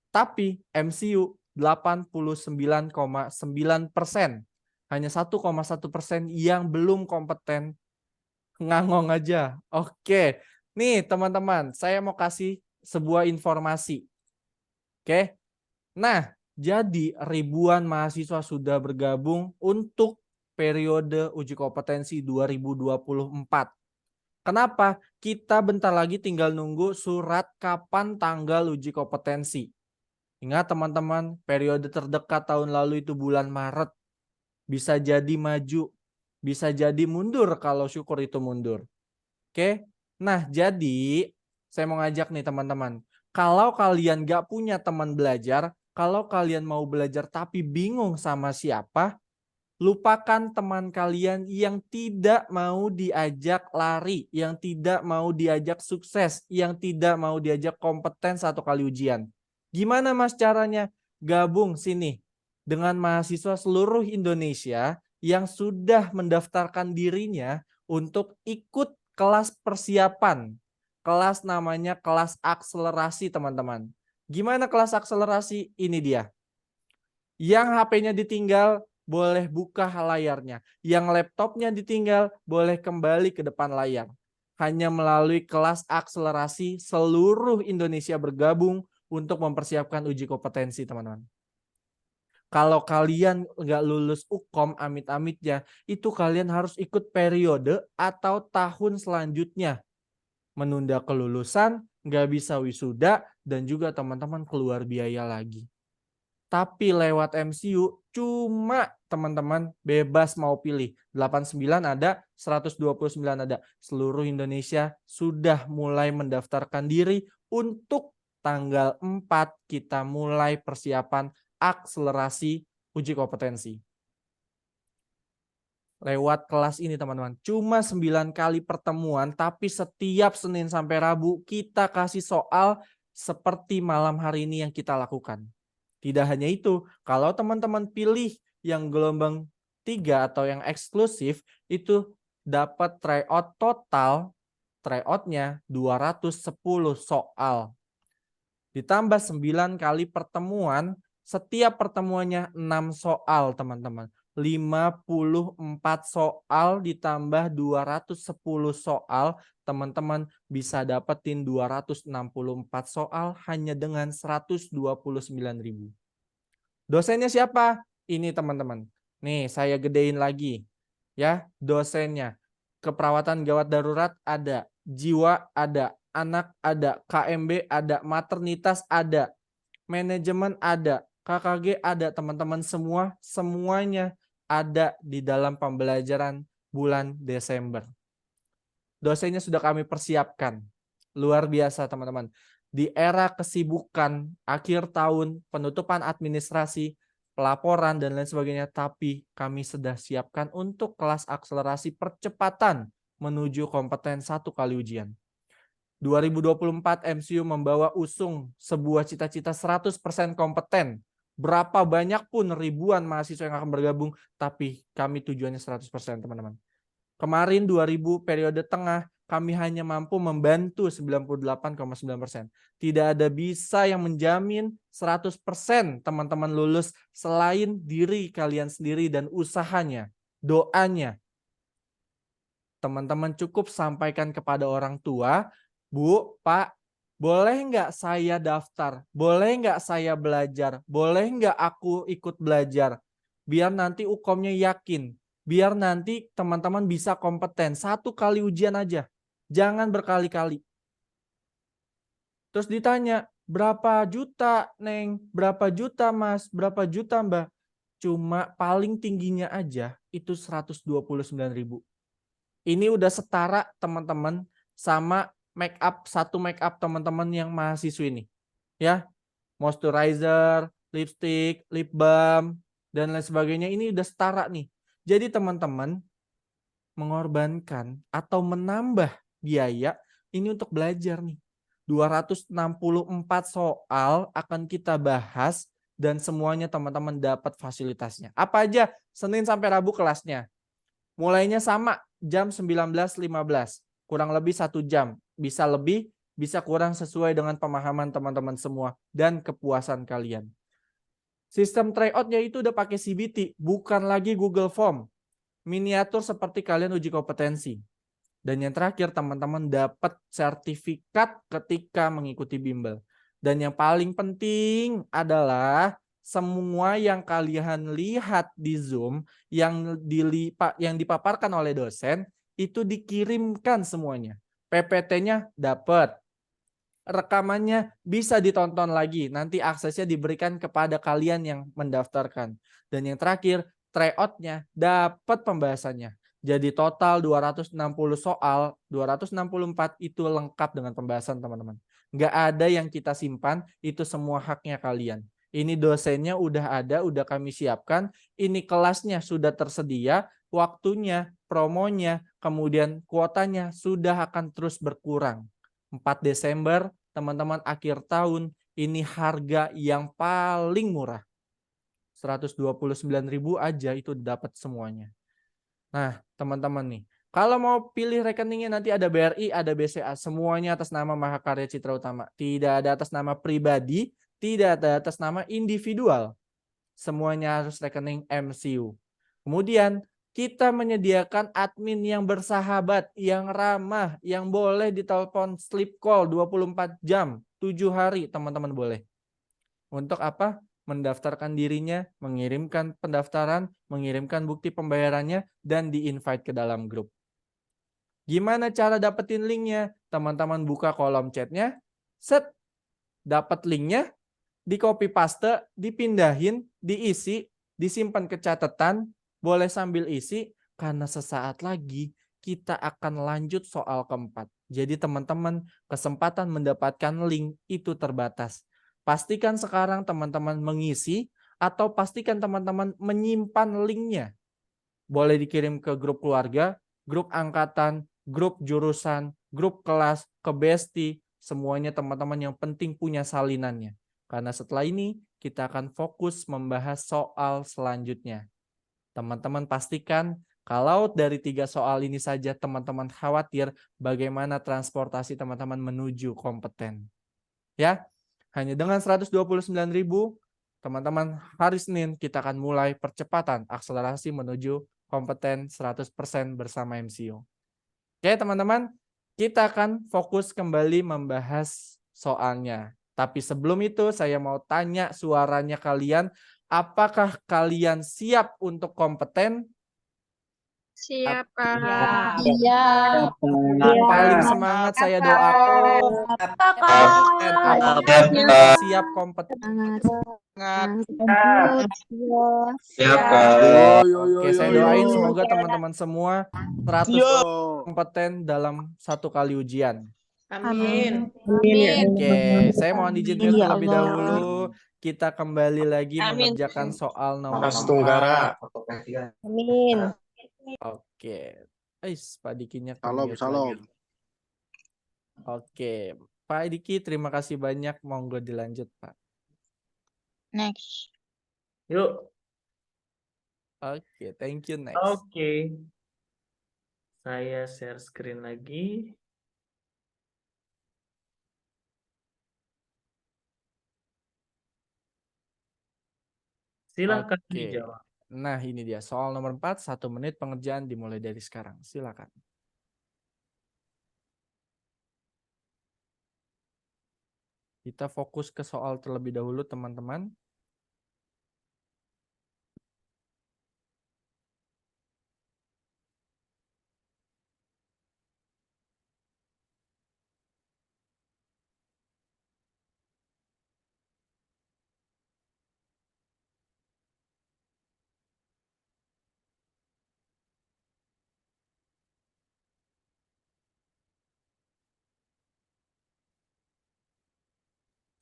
Tapi MCU 89,9%. Hanya 1,1% yang belum kompeten. Ngangong aja. Oke. Nih teman-teman, saya mau kasih sebuah informasi. Oke. Nah, jadi ribuan mahasiswa sudah bergabung untuk periode uji kompetensi 2024. Kenapa? Kita bentar lagi tinggal nunggu surat kapan tanggal uji kompetensi. Ingat teman-teman, periode terdekat tahun lalu itu bulan Maret. Bisa jadi maju, bisa jadi mundur kalau syukur itu mundur. Oke? Nah, jadi saya mau ngajak nih teman-teman. Kalau kalian gak punya teman belajar, kalau kalian mau belajar tapi bingung sama siapa, lupakan teman kalian yang tidak mau diajak lari, yang tidak mau diajak sukses, yang tidak mau diajak kompeten satu kali ujian. Gimana Mas caranya? Gabung sini dengan mahasiswa seluruh Indonesia yang sudah mendaftarkan dirinya untuk ikut kelas persiapan. Kelas namanya kelas akselerasi, teman-teman. Gimana kelas akselerasi? Ini dia. Yang HP-nya ditinggal, boleh buka layarnya. Yang laptopnya ditinggal, boleh kembali ke depan layar. Hanya melalui kelas akselerasi seluruh Indonesia bergabung untuk mempersiapkan uji kompetensi, teman-teman. Kalau kalian nggak lulus UKOM, amit-amitnya, itu kalian harus ikut periode atau tahun selanjutnya. Menunda kelulusan, nggak bisa wisuda, dan juga teman-teman keluar biaya lagi. Tapi lewat MCU cuma teman-teman bebas mau pilih. 89 ada, 129 ada. Seluruh Indonesia sudah mulai mendaftarkan diri untuk tanggal 4 kita mulai persiapan akselerasi uji kompetensi. Lewat kelas ini teman-teman. Cuma 9 kali pertemuan, tapi setiap Senin sampai Rabu kita kasih soal seperti malam hari ini yang kita lakukan. Tidak hanya itu, kalau teman-teman pilih yang gelombang 3 atau yang eksklusif, itu dapat tryout total, tryoutnya 210 soal. Ditambah 9 kali pertemuan, setiap pertemuannya 6 soal, teman-teman. 54 soal ditambah 210 soal, teman-teman bisa dapetin 264 soal hanya dengan 129.000. Dosennya siapa? Ini teman-teman. Nih, saya gedein lagi. Ya, dosennya. Keperawatan gawat darurat ada, jiwa ada, anak ada, KMB ada, maternitas ada, manajemen ada, KKG ada, teman-teman semua, semuanya ada di dalam pembelajaran bulan Desember. Dosennya sudah kami persiapkan. Luar biasa, teman-teman. Di era kesibukan, akhir tahun, penutupan administrasi, pelaporan, dan lain sebagainya, tapi kami sudah siapkan untuk kelas akselerasi percepatan menuju kompeten 1 kali ujian. 2024 MCU membawa usung sebuah cita-cita 100% kompeten. Berapa banyak pun ribuan mahasiswa yang akan bergabung, tapi kami tujuannya 100%, teman-teman. Kemarin 2000 periode tengah, kami hanya mampu membantu 98,9%. Tidak ada bisa yang menjamin 100% teman-teman lulus selain diri kalian sendiri dan usahanya, doanya. Teman-teman cukup sampaikan kepada orang tua, Bu, Pak, boleh nggak saya daftar? Boleh nggak saya belajar? Boleh nggak aku ikut belajar? Biar nanti UKOM-nya yakin. Biar nanti teman-teman bisa kompeten. 1 kali ujian aja. Jangan berkali-kali. Terus ditanya, berapa juta, Neng? Berapa juta, Mas? Berapa juta, Mbak? Cuma paling tingginya aja itu 129.000. Ini udah setara, teman-teman, sama satu make up teman-teman yang mahasiswa ini. Ya, moisturizer, lipstick, lip balm, dan lain sebagainya, ini udah setara nih. Jadi teman-teman mengorbankan atau menambah biaya ini untuk belajar nih. 264 soal akan kita bahas dan semuanya teman-teman dapat fasilitasnya. Apa aja? Senin sampai Rabu kelasnya. Mulainya sama jam 19.15. Kurang lebih 1 jam. Bisa lebih, bisa kurang sesuai dengan pemahaman teman-teman semua dan kepuasan kalian. Sistem tryout-nya itu udah pakai CBT, bukan lagi Google Form. Miniatur seperti kalian uji kompetensi. Dan yang terakhir, teman-teman dapat sertifikat ketika mengikuti bimbel. Dan yang paling penting adalah semua yang kalian lihat di Zoom yang dipaparkan oleh dosen itu dikirimkan semuanya. PPT-nya dapat. Rekamannya bisa ditonton lagi. Nanti aksesnya diberikan kepada kalian yang mendaftarkan. Dan yang terakhir, tryout-nya dapat pembahasannya. Jadi total 260 soal, 264 itu lengkap dengan pembahasan, teman-teman. Nggak ada yang kita simpan, itu semua haknya kalian. Ini dosennya udah ada, udah kami siapkan. Ini kelasnya sudah tersedia, waktunya, promonya, kemudian kuotanya sudah akan terus berkurang. 4 Desember, teman-teman, akhir tahun, ini harga yang paling murah. 129.000 aja itu dapat semuanya. Nah, teman-teman nih, kalau mau pilih rekeningnya nanti ada BRI, ada BCA, semuanya atas nama Mahakarya Citra Utama. Tidak ada atas nama pribadi, tidak ada atas nama individual. Semuanya harus rekening MCU. Kemudian kita menyediakan admin yang bersahabat, yang ramah, yang boleh ditelepon sleep call 24 jam, 7 hari teman-teman boleh. Untuk apa? Mendaftarkan dirinya, mengirimkan pendaftaran, mengirimkan bukti pembayarannya, dan di-invite ke dalam grup. Gimana cara dapetin linknya? Teman-teman buka kolom chatnya, set, dapat linknya, di copy paste, dipindahin, diisi, disimpan ke catatan, boleh sambil isi, karena sesaat lagi kita akan lanjut soal keempat. Jadi teman-teman, kesempatan mendapatkan link itu terbatas. Pastikan sekarang teman-teman mengisi atau pastikan teman-teman menyimpan linknya. Boleh dikirim ke grup keluarga, grup angkatan, grup jurusan, grup kelas, ke Besti, semuanya teman-teman yang penting punya salinannya. Karena setelah ini kita akan fokus membahas soal selanjutnya. Teman-teman pastikan kalau dari 3 soal ini saja teman-teman khawatir bagaimana transportasi teman-teman menuju kompeten. Ya, hanya dengan 129.000 teman-teman, hari Senin kita akan mulai percepatan akselerasi menuju kompeten 100% bersama MCO. Oke, teman-teman, kita akan fokus kembali membahas soalnya. Tapi sebelum itu saya mau tanya suaranya kalian, apakah kalian siap untuk kompeten? Siap, Kak. Iya. Yang paling semangat saya doakan. Apakah siap kompeten? Siap, Kak. Oke, saya doain semoga teman-teman semua 100% kompeten dalam satu kali ujian. Amin. Oke, saya mohon izin mute Ya terlebih Allah. dahulu. Kita kembali lagi Amin. mengerjakan soal nomor Mas Tunggara. 4. Amin. Oke. Pak Dikinya Salam, ke-mute salam. lagi. Oke, Pak Diki terima kasih banyak. Monggo dilanjut, Pak. Next. Yuk. Oke, thank you. Next. Oke. Saya share screen lagi. Silakan Oke. dijawab. Nah, ini dia soal nomor 4, 1 menit pengerjaan dimulai dari sekarang. Silakan. Kita fokus ke soal terlebih dahulu, teman-teman.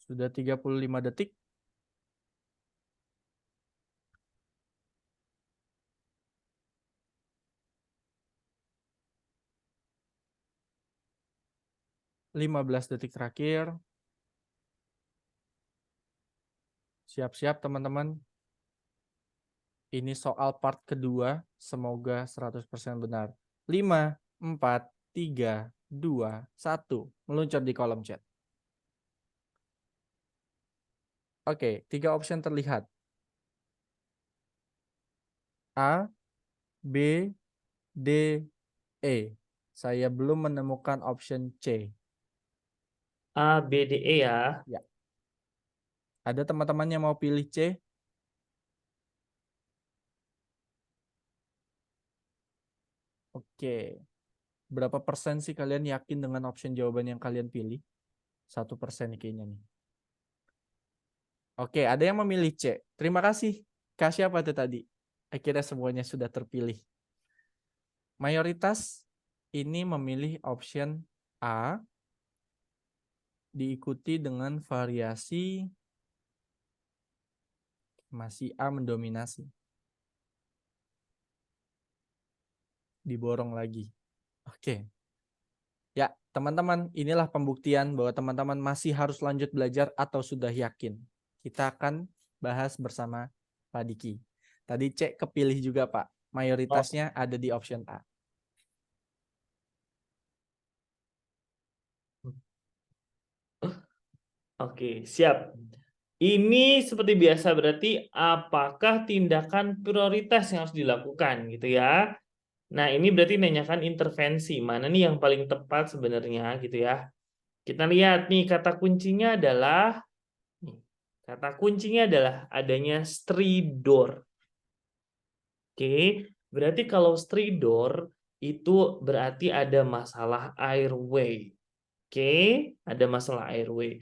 Sudah 35 detik. Lima 15 detik terakhir. Siap-siap, teman-teman. Ini soal part kedua. Semoga 100% benar. 5, 4, 3, 2, 1. Meluncur di kolom chat. Oke, 3 option terlihat. A, B, D, E. Saya belum menemukan option C. A, B, D, E ya. Ada teman-teman yang mau pilih C? Oke. Berapa persen sih kalian yakin dengan option jawaban yang kalian pilih? 1% nih kayaknya nih. Oke, ada yang memilih C. Terima kasih. Kak siapa tuh tadi? Akhirnya semuanya sudah terpilih. Mayoritas ini memilih option A, diikuti dengan variasi masih A mendominasi. Diborong lagi. Oke. Ya, teman-teman, inilah pembuktian bahwa teman-teman masih harus lanjut belajar atau sudah yakin. Kita akan bahas bersama Pak Diki. Tadi C kepilih juga, Pak. Mayoritasnya ada di option A. Oke, siap. Ini seperti biasa berarti apakah tindakan prioritas yang harus dilakukan gitu ya. Nah, ini berarti nanyakan intervensi. Mana nih yang paling tepat sebenarnya gitu ya. Kita lihat nih kata kuncinya adalah adanya stridor. Oke, berarti kalau stridor itu berarti ada masalah airway. Oke, ada masalah airway.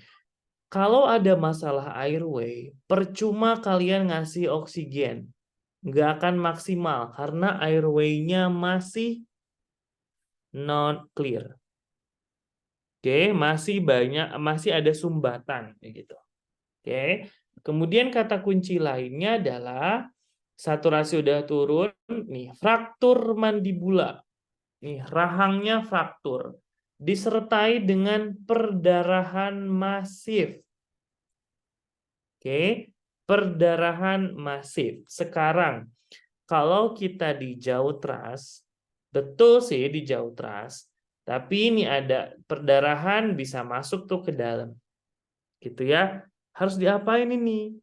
Kalau ada masalah airway, percuma kalian ngasih oksigen. Nggak akan maksimal karena airway-nya masih not clear. Oke, masih ada sumbatan gitu. Oke. Kemudian kata kunci lainnya adalah saturasi udah turun, nih fraktur mandibula. Nih rahangnya fraktur disertai dengan perdarahan masif. Oke, perdarahan masif. Sekarang kalau kita di Jautras, betul sih di Jautras, tapi ini ada perdarahan bisa masuk tuh ke dalam. Gitu ya. Harus diapain ini?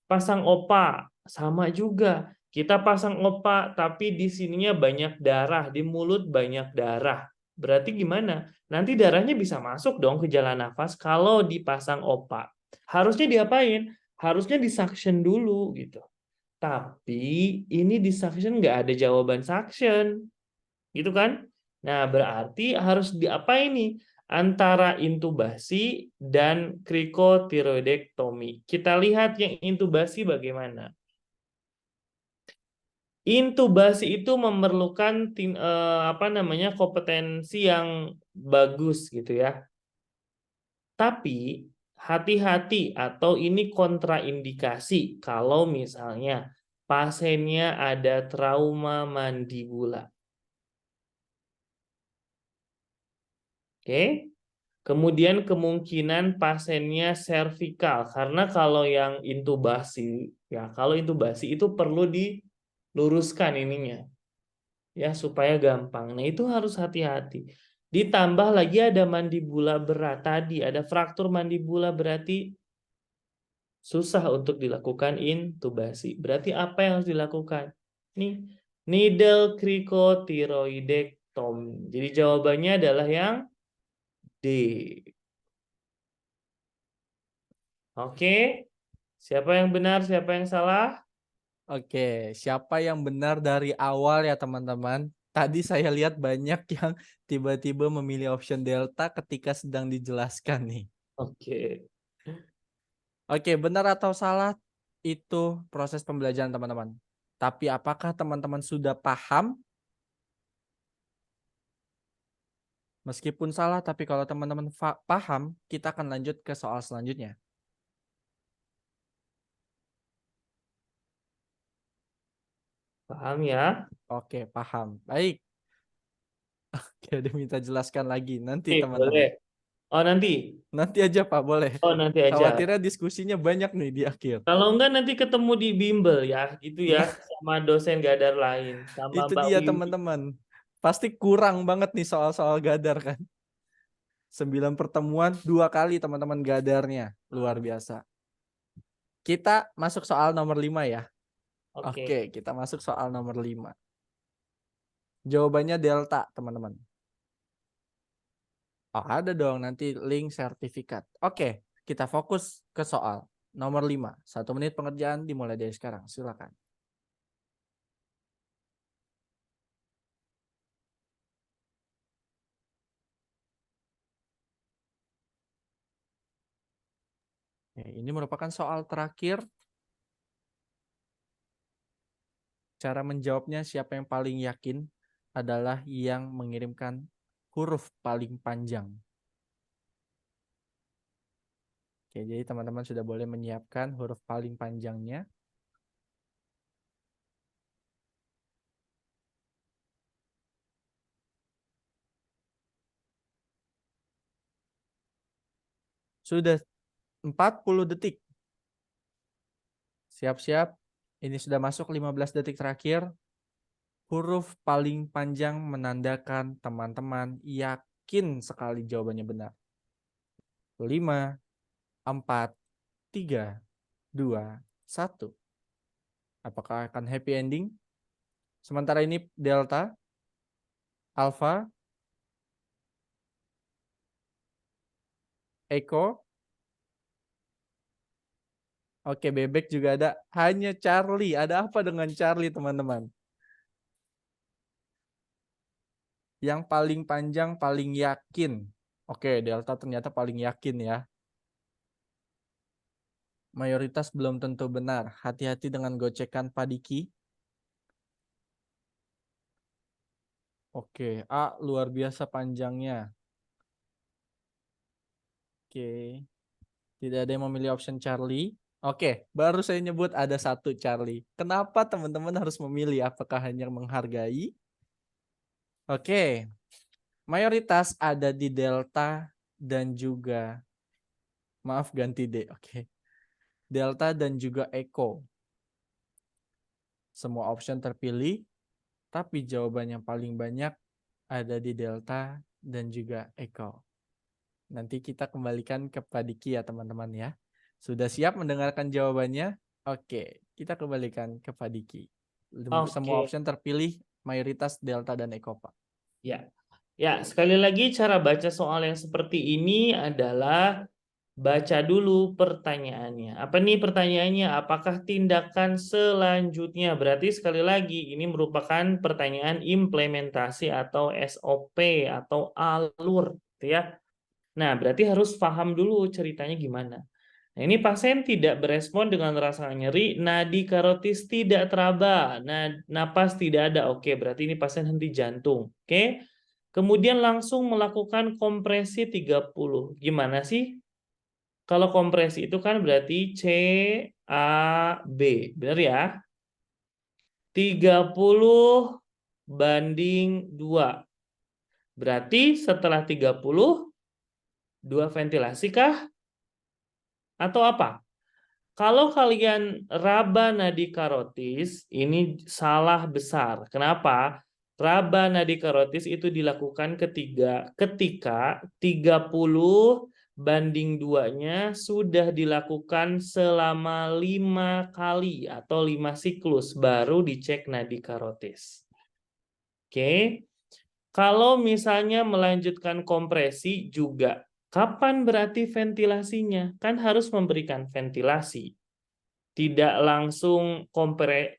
Pasang opa, sama juga. Kita pasang opa, tapi di sininya banyak darah, di mulut banyak darah. Berarti gimana? Nanti darahnya bisa masuk dong ke jalan nafas kalau dipasang opa. Harusnya diapain? Harusnya disuction dulu gitu. Tapi ini di suction nggak ada jawaban suction. Gitu kan? Nah, berarti harus diapain nih? Antara intubasi dan krikotiroidektomi. Kita lihat yang intubasi bagaimana. Intubasi itu memerlukan kompetensi yang bagus gitu ya. Tapi hati-hati atau ini kontraindikasi kalau misalnya pasiennya ada trauma mandibula. Oke. Kemudian kemungkinan pasiennya servikal karena kalau yang intubasi itu perlu diluruskan ininya ya supaya gampang. Nah, itu harus hati-hati. Ditambah lagi ada mandibula berat tadi, ada fraktur mandibula berarti susah untuk dilakukan intubasi. Berarti apa yang harus dilakukan? Nih, needle krikotiroidektomi. Jadi jawabannya adalah yang D. Oke, siapa yang benar, siapa yang salah? Oke, siapa yang benar dari awal ya teman-teman? Tadi saya lihat banyak yang tiba-tiba memilih option delta ketika sedang dijelaskan nih. Oke. Oke, benar atau salah itu proses pembelajaran teman-teman. Tapi apakah teman-teman sudah paham? Meskipun salah, tapi kalau teman-teman paham, kita akan lanjut ke soal selanjutnya. Paham ya? Oke, paham. Baik. Oke, diminta jelaskan lagi nanti Oke, teman-teman. boleh. Oh, nanti. Nanti aja Pak, boleh. Oh, nanti aja. Khawatirnya diskusinya banyak nih di akhir. Kalau enggak nanti ketemu di bimbel ya, gitu ya, sama dosen gadar lain, sama Itu Mbak dia Wiwi. teman-teman. Pasti kurang banget nih soal-soal gadar kan. 9 pertemuan 2 kali teman-teman gadarnya. Luar biasa. Kita masuk soal nomor 5 ya. Oke. Oke, kita masuk soal nomor 5. Jawabannya delta, teman-teman. Oh, ada dong nanti link sertifikat. Oke, kita fokus ke soal nomor 5. 1 menit pengerjaan dimulai dari sekarang. Silakan. Ini merupakan soal terakhir. Cara menjawabnya siapa yang paling yakin adalah yang mengirimkan huruf paling panjang. Oke, jadi teman-teman sudah boleh menyiapkan huruf paling panjangnya. Sudah 40 detik. Siap-siap. Ini sudah masuk 15 detik terakhir. Huruf paling panjang menandakan teman-teman yakin sekali jawabannya benar. 5, 4, 3, 2, 1. Apakah akan happy ending? Sementara ini delta, alpha, echo. Oke, bebek juga ada. Hanya Charlie. Ada apa dengan Charlie, teman-teman? Yang paling panjang, paling yakin. Oke, delta ternyata paling yakin ya. Mayoritas belum tentu benar. Hati-hati dengan gocekan Pak Diki. Oke, A luar biasa panjangnya. Oke. Tidak ada yang memilih option Charlie. Oke, baru saya nyebut ada 1 Charlie. Kenapa teman-teman harus memilih? Apakah hanya menghargai? Oke. Mayoritas ada di delta dan juga maaf ganti D. Oke. Delta dan juga echo. Semua option terpilih, tapi jawaban yang paling banyak ada di delta dan juga echo. Nanti kita kembalikan ke Pak Diki ya teman-teman ya. Sudah siap mendengarkan jawabannya? Oke, kita kembalikan ke Pak Diki. Oke. Semua option terpilih mayoritas delta dan ekopa. Ya. Ya, sekali lagi cara baca soal yang seperti ini adalah baca dulu pertanyaannya. Apa nih pertanyaannya? Apakah tindakan selanjutnya? Berarti sekali lagi ini merupakan pertanyaan implementasi atau SOP atau alur, gitu ya. Nah, berarti harus paham dulu ceritanya gimana. Nah, ini pasien tidak berespon dengan rasa nyeri, nadi karotis tidak teraba, napas tidak ada. Oke, berarti ini pasien henti jantung. Oke. Kemudian langsung melakukan kompresi 30. Gimana sih? Kalau kompresi itu kan berarti CAB. Benar ya? 30 banding 2. Berarti setelah 30, 2 ventilasi kah? Atau apa? Kalau kalian raba nadi karotis, ini salah besar. Kenapa? Raba nadi karotis itu dilakukan ketika 30 banding 2-nya sudah dilakukan selama 5 kali atau 5 siklus, baru dicek nadi karotis. Oke. Kalau misalnya melanjutkan kompresi juga, kapan berarti ventilasinya? Kan harus memberikan ventilasi. Tidak langsung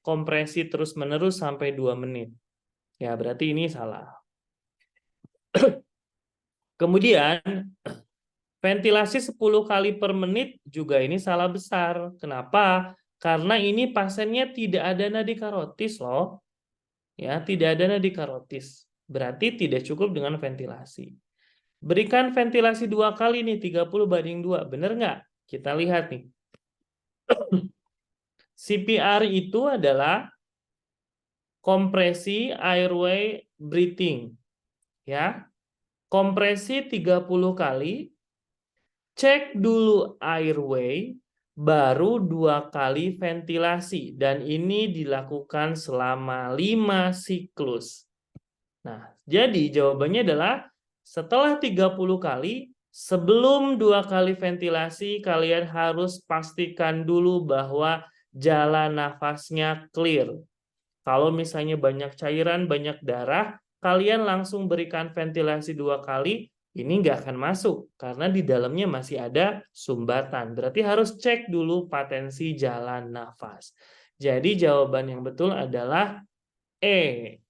kompresi terus-menerus sampai 2 menit. Ya, berarti ini salah. Kemudian, ventilasi 10 kali per menit juga ini salah besar. Kenapa? Karena ini pasiennya tidak ada nadi karotis loh. Ya, tidak ada nadi karotis. Berarti tidak cukup dengan ventilasi. Berikan ventilasi 2 kali nih, 30 banding 2. Benar nggak? Kita lihat nih. CPR itu adalah kompresi airway breathing. Ya. Kompresi 30 kali, cek dulu airway, baru 2 kali ventilasi. Dan ini dilakukan selama 5 siklus. Nah, jadi jawabannya adalah setelah 30 kali, sebelum 2 kali ventilasi, kalian harus pastikan dulu bahwa jalan nafasnya clear. Kalau misalnya banyak cairan, banyak darah, kalian langsung berikan ventilasi 2 kali, ini nggak akan masuk karena di dalamnya masih ada sumbatan. Berarti harus cek dulu potensi jalan nafas. Jadi jawaban yang betul adalah E.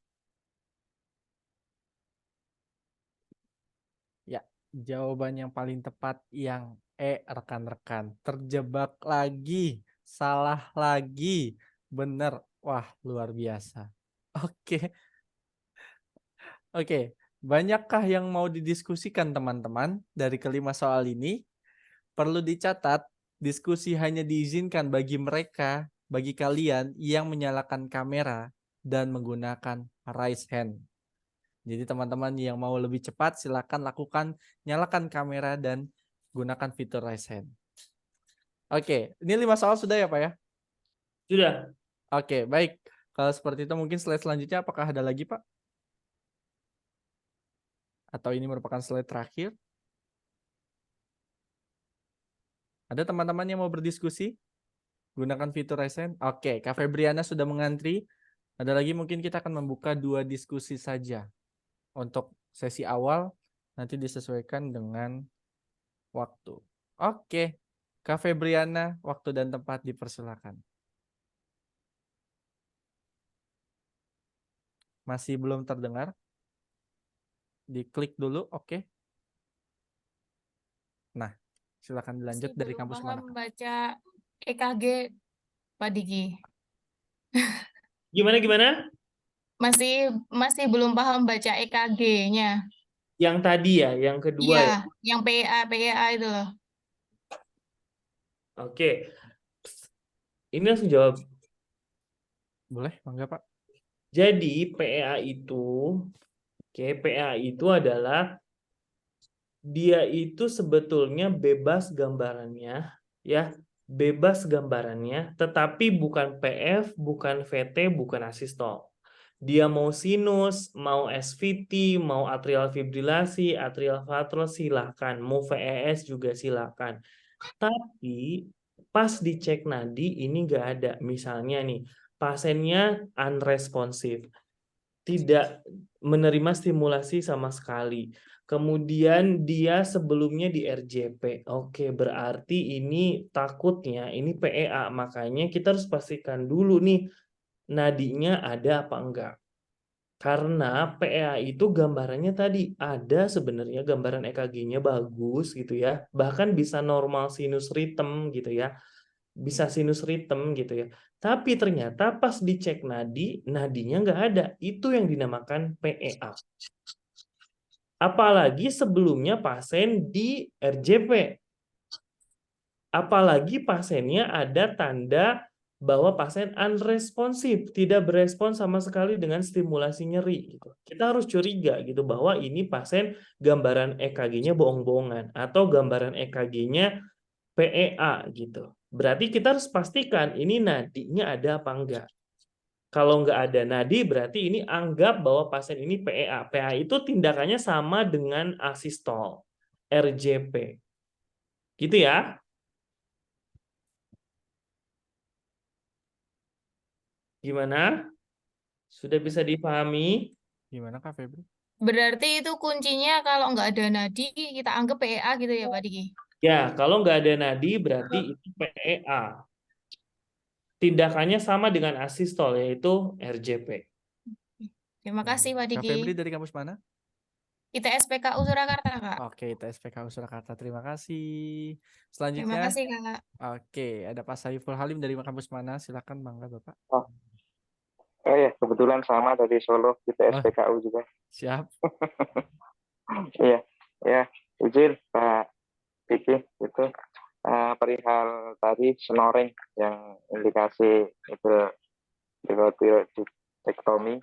Ya, jawaban yang paling tepat yang E, rekan-rekan. Terjebak lagi, salah lagi, bener. Wah, luar biasa. Oke. Oke, banyakkah yang mau didiskusikan teman-teman dari kelima soal ini? Perlu dicatat, diskusi hanya diizinkan bagi mereka, bagi kalian yang menyalakan kamera dan menggunakan raise hand. Jadi teman-teman yang mau lebih cepat silakan lakukan nyalakan kamera dan gunakan fitur raise hand. Oke, ini 5 soal sudah ya Pak ya? Sudah. Oke, baik. Kalau seperti itu mungkin slide selanjutnya apakah ada lagi Pak? Atau ini merupakan slide terakhir? Ada teman-teman yang mau berdiskusi? Gunakan fitur raise hand? Oke, Kak Febriana sudah mengantri. Ada lagi mungkin kita akan membuka 2 diskusi saja. Untuk sesi awal, nanti disesuaikan dengan waktu. Oke, Kak Febriana, waktu dan tempat dipersilakan. Masih belum terdengar? Diklik dulu, oke. Nah, silakan dilanjut dari kampus mana? Baca EKG, Pak Diki. Gimana? Masih belum paham baca EKG-nya. Yang tadi ya, yang kedua Iya, ya. yang PA itu loh. Oke. Ini langsung jawab. Boleh, mangga Pak. Jadi PA itu adalah dia itu sebetulnya bebas gambarannya, ya, bebas gambarannya, tetapi bukan PF, bukan VT, bukan asistol. Dia mau sinus, mau SVT, mau atrial fibrilasi, atrial vatrus silahkan, mau VES juga silahkan. Tapi pas dicek nadi ini nggak ada. Misalnya nih, pasiennya unresponsive, tidak menerima stimulasi sama sekali. Kemudian dia sebelumnya di RJP. Oke, berarti ini takutnya ini PEA. Makanya kita harus pastikan dulu nih nadinya ada apa enggak. Karena PEA itu gambarannya tadi ada sebenarnya gambaran EKG-nya bagus gitu ya. Bahkan bisa normal sinus rhythm gitu ya. Bisa sinus rhythm gitu ya. Tapi ternyata pas dicek nadi, nadinya nggak ada. Itu yang dinamakan PEA. Apalagi sebelumnya pasien di RJP. Apalagi pasiennya ada tanda bahwa pasien unresponsive, tidak berespon sama sekali dengan stimulasi nyeri. Gitu. Kita harus curiga gitu bahwa ini pasien gambaran EKG-nya bohong-bohongan atau gambaran EKG-nya PEA gitu. Berarti kita harus pastikan ini nadinya ada apa enggak. Kalau nggak ada nadi, berarti ini anggap bahwa pasien ini PEA. PEA itu tindakannya sama dengan asistol, RJP. Gitu ya. Gimana? Sudah bisa dipahami? Gimana Kak Febri? Berarti itu kuncinya kalau nggak ada nadi, kita anggap PEA gitu ya Pak Diki? Ya, kalau nggak ada nadi, berarti itu PEA. Tindakannya sama dengan asistol, yaitu RJP. Terima kasih Pak Kak Febri Diki. dari kampus mana? ITS PKU Surakarta, Kak. Oke, ITS PKU Surakarta. Terima kasih. Terima Selanjutnya, kasih, Kak. oke, ada Pak Saiful Halim dari kampus mana? Silakan, Bangga Bapak. Oh ya, kebetulan sama dari Solo, kita Oh. SPKU juga. Siap. Iya, ya, izin Pak Diki itu perihal tadi snoring yang indikasi itu tiroidektomi.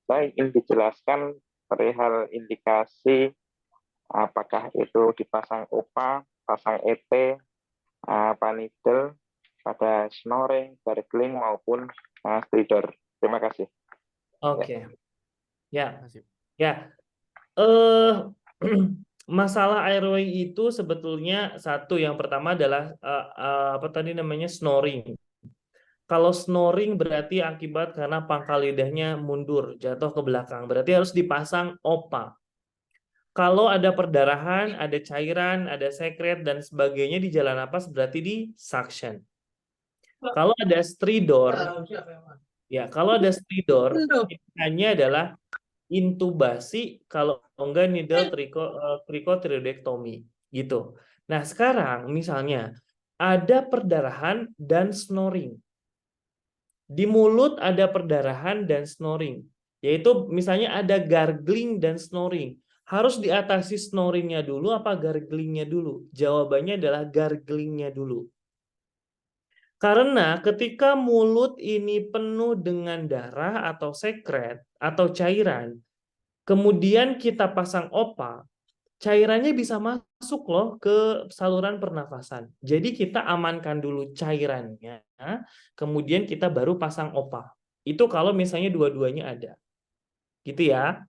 Baik, ingin dijelaskan perihal indikasi apakah itu dipasang OPA, pasang EP, panidel pada snoring, gargling maupun stridor. Terima kasih. Oke. Ya. Terima kasih. Ya. Masalah airway itu sebetulnya satu, yang pertama adalah apa tadi namanya, snoring. Kalau snoring berarti akibat karena pangkal lidahnya mundur, jatuh ke belakang. Berarti harus dipasang OPA. Kalau ada perdarahan, ada cairan, ada sekret dan sebagainya di jalan napas, berarti di suction. Kalau ada stridor, ya kalau ada stridor, hanya adalah intubasi, kalau enggak needle trichothiroidectomy gitu. Nah, sekarang misalnya ada perdarahan dan snoring. Di mulut ada perdarahan dan snoring, yaitu misalnya ada gargling dan snoring. Harus diatasi snoringnya dulu apa garglingnya dulu? Jawabannya adalah garglingnya dulu. Karena ketika mulut ini penuh dengan darah atau sekret atau cairan, kemudian kita pasang OPA, cairannya bisa masuk loh ke saluran pernafasan. Jadi kita amankan dulu cairannya, kemudian kita baru pasang OPA. Itu kalau misalnya dua-duanya ada. Gitu ya.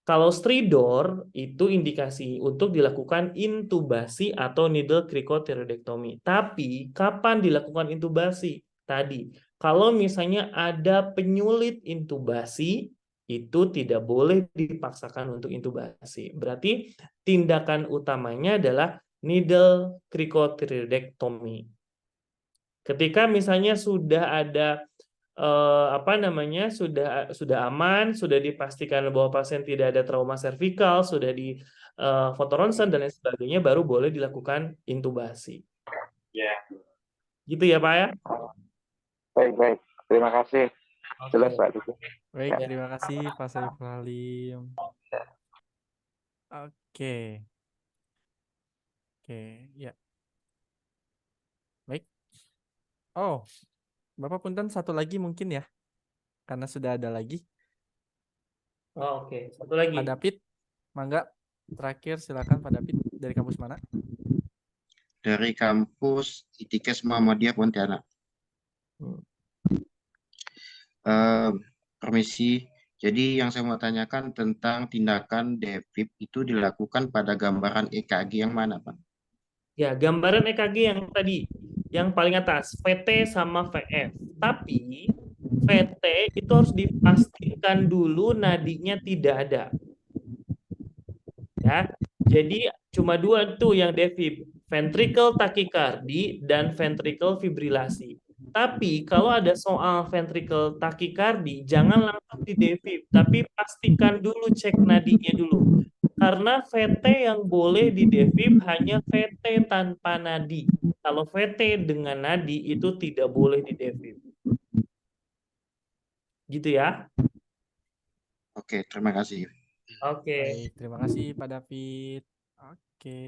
Kalau stridor itu indikasi untuk dilakukan intubasi atau needle cricothyroidectomy. Tapi kapan dilakukan intubasi? Tadi, kalau misalnya ada penyulit intubasi, itu tidak boleh dipaksakan untuk intubasi. Berarti tindakan utamanya adalah needle cricothyroidectomy. Ketika misalnya sudah ada sudah aman, sudah dipastikan bahwa pasien tidak ada trauma servikal, sudah di foto ronsen dan lain sebagainya, baru boleh dilakukan intubasi. Gitu ya Pak ya? Baik. Terima kasih. Jelas Pak Diki. Baik, terima kasih Pak Saiful Halim. Oke, ya. Baik. Oh, Bapak punten satu lagi mungkin ya, karena sudah ada lagi. Oh, oke. Satu lagi. Pak David, mangga. Terakhir silakan Pak David, dari kampus mana? Dari kampus ITKes Muhammadiyah Pontianak. Permisi. Jadi yang saya mau tanyakan tentang tindakan defibril itu dilakukan pada gambaran EKG yang mana, Pak? Ya, gambaran EKG yang tadi, yang paling atas, VT sama VF. Tapi VT itu harus dipastikan dulu nadinya tidak ada. Ya, jadi cuma dua tuh yang defib, ventricle tachycardy dan ventricle fibrilasi. Tapi kalau ada soal ventricle tachycardy, jangan langsung di defib, tapi pastikan dulu cek nadinya dulu. Karena VT yang boleh di defib hanya VT tanpa nadi. Kalau VT dengan nadi itu tidak boleh di defib. Gitu ya. Oke, terima kasih. Oke. Baik, terima kasih Pak David. Oke.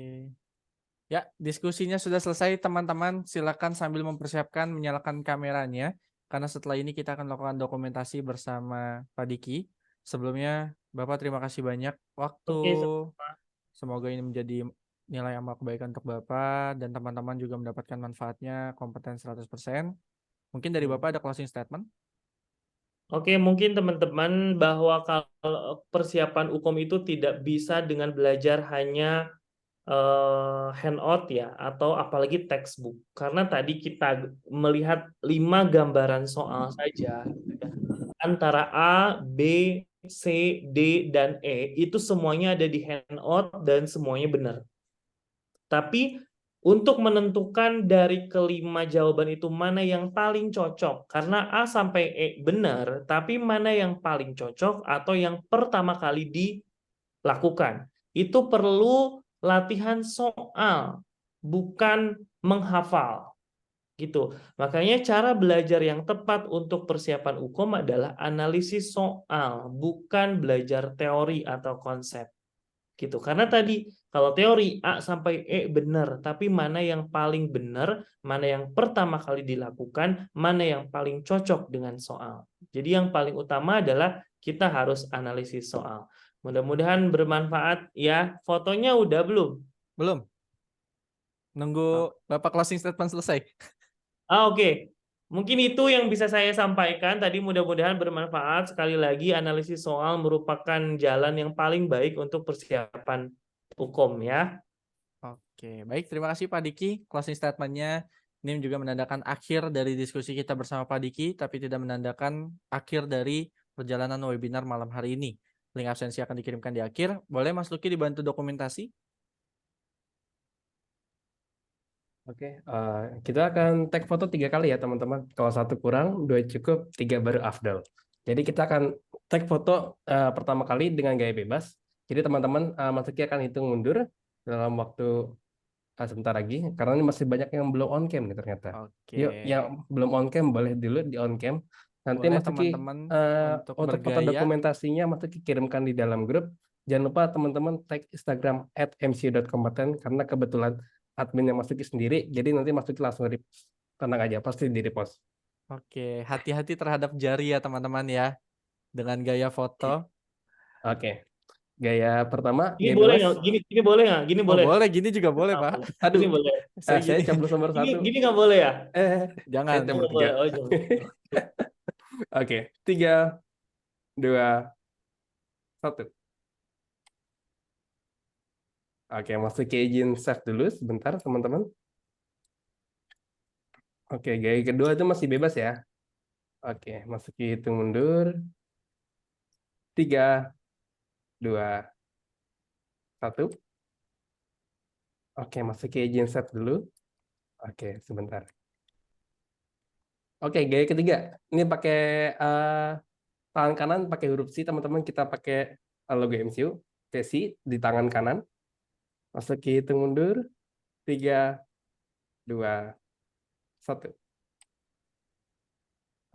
Ya, diskusinya sudah selesai teman-teman. Silakan sambil mempersiapkan menyalakan kameranya. Karena setelah ini kita akan melakukan dokumentasi bersama Pak Diki. Sebelumnya, Bapak terima kasih banyak waktu. Oke, sama-sama. Semoga ini menjadi nilai amal kebaikan untuk Bapak dan teman-teman juga mendapatkan manfaatnya, kompeten 100%. Mungkin dari Bapak ada closing statement? Oke, mungkin teman-teman bahwa kalau persiapan UKOM itu tidak bisa dengan belajar hanya handout ya, atau apalagi textbook. Karena tadi kita melihat 5 gambaran soal saja, antara A, B, C, D, dan E, itu semuanya ada di handout dan semuanya benar. Tapi untuk menentukan dari kelima jawaban itu mana yang paling cocok, karena A sampai E benar, tapi mana yang paling cocok atau yang pertama kali dilakukan, itu perlu latihan soal, bukan menghafal. Gitu. Makanya cara belajar yang tepat untuk persiapan UKOM adalah analisis soal, bukan belajar teori atau konsep. Gitu. Karena tadi kalau teori A sampai E benar, tapi mana yang paling benar, mana yang pertama kali dilakukan, mana yang paling cocok dengan soal. Jadi yang paling utama adalah kita harus analisis soal. Mudah-mudahan bermanfaat ya. Fotonya udah belum? Belum. Nunggu Bapak closing statement selesai. Oke. Mungkin itu yang bisa saya sampaikan tadi, mudah-mudahan bermanfaat. Sekali lagi, analisis soal merupakan jalan yang paling baik untuk persiapan UKOM ya. Oke, baik. Terima kasih Pak Diki. Closing statement-nya ini juga menandakan akhir dari diskusi kita bersama Pak Diki, tapi tidak menandakan akhir dari perjalanan webinar malam hari ini. Link absensi akan dikirimkan di akhir. Boleh Mas Luki dibantu dokumentasi? Oke, kita akan tag foto 3 kali ya teman-teman. Kalau 1 kurang, 2 cukup, 3 baru afdal. Jadi kita akan tag foto pertama kali dengan gaya bebas. Jadi teman-teman, Mas Luki akan hitung mundur dalam waktu sebentar lagi, karena ini masih banyak yang belum on cam nih ternyata. Oke. Yuk, yang belum on cam boleh dulu di on cam. Nanti Boleh Mas Luki teman-teman untuk untuk foto bergaya. dokumentasinya Mas Luki kirimkan di dalam grup. Jangan lupa teman-teman tag Instagram @mcu.kompeten karena kebetulan adminnya Mas Luki sendiri, jadi nanti Mas Luki langsung repost. Tenang aja, pasti di repost. Oke, hati-hati terhadap jari ya teman-teman ya, dengan gaya foto. Oke, gaya pertama, Ini gaya boleh bebas. nggak? Gini boleh nggak? Gini Oh, boleh. boleh, gini juga boleh Pak. Aduh, Gini boleh. Saya saya gini. cabut nomor 1. Gini nggak boleh ya? Jangan. Saya cabut Nggak boleh. 3. Oh, jangan. Oke, 3, 2, 1. Oke, Mas Luki izin save dulu sebentar teman-teman. Oke, gaya kedua itu masih bebas ya. Oke, Mas Luki hitung mundur. 3, 2, 1. Oke, Mas Luki izin save dulu. Oke, sebentar. Oke, gaya ketiga. Ini pakai tangan kanan pakai huruf C, teman-teman. Kita pakai logo MCU. C di tangan kanan. Mas Luki hitung mundur. 3, 2, 1.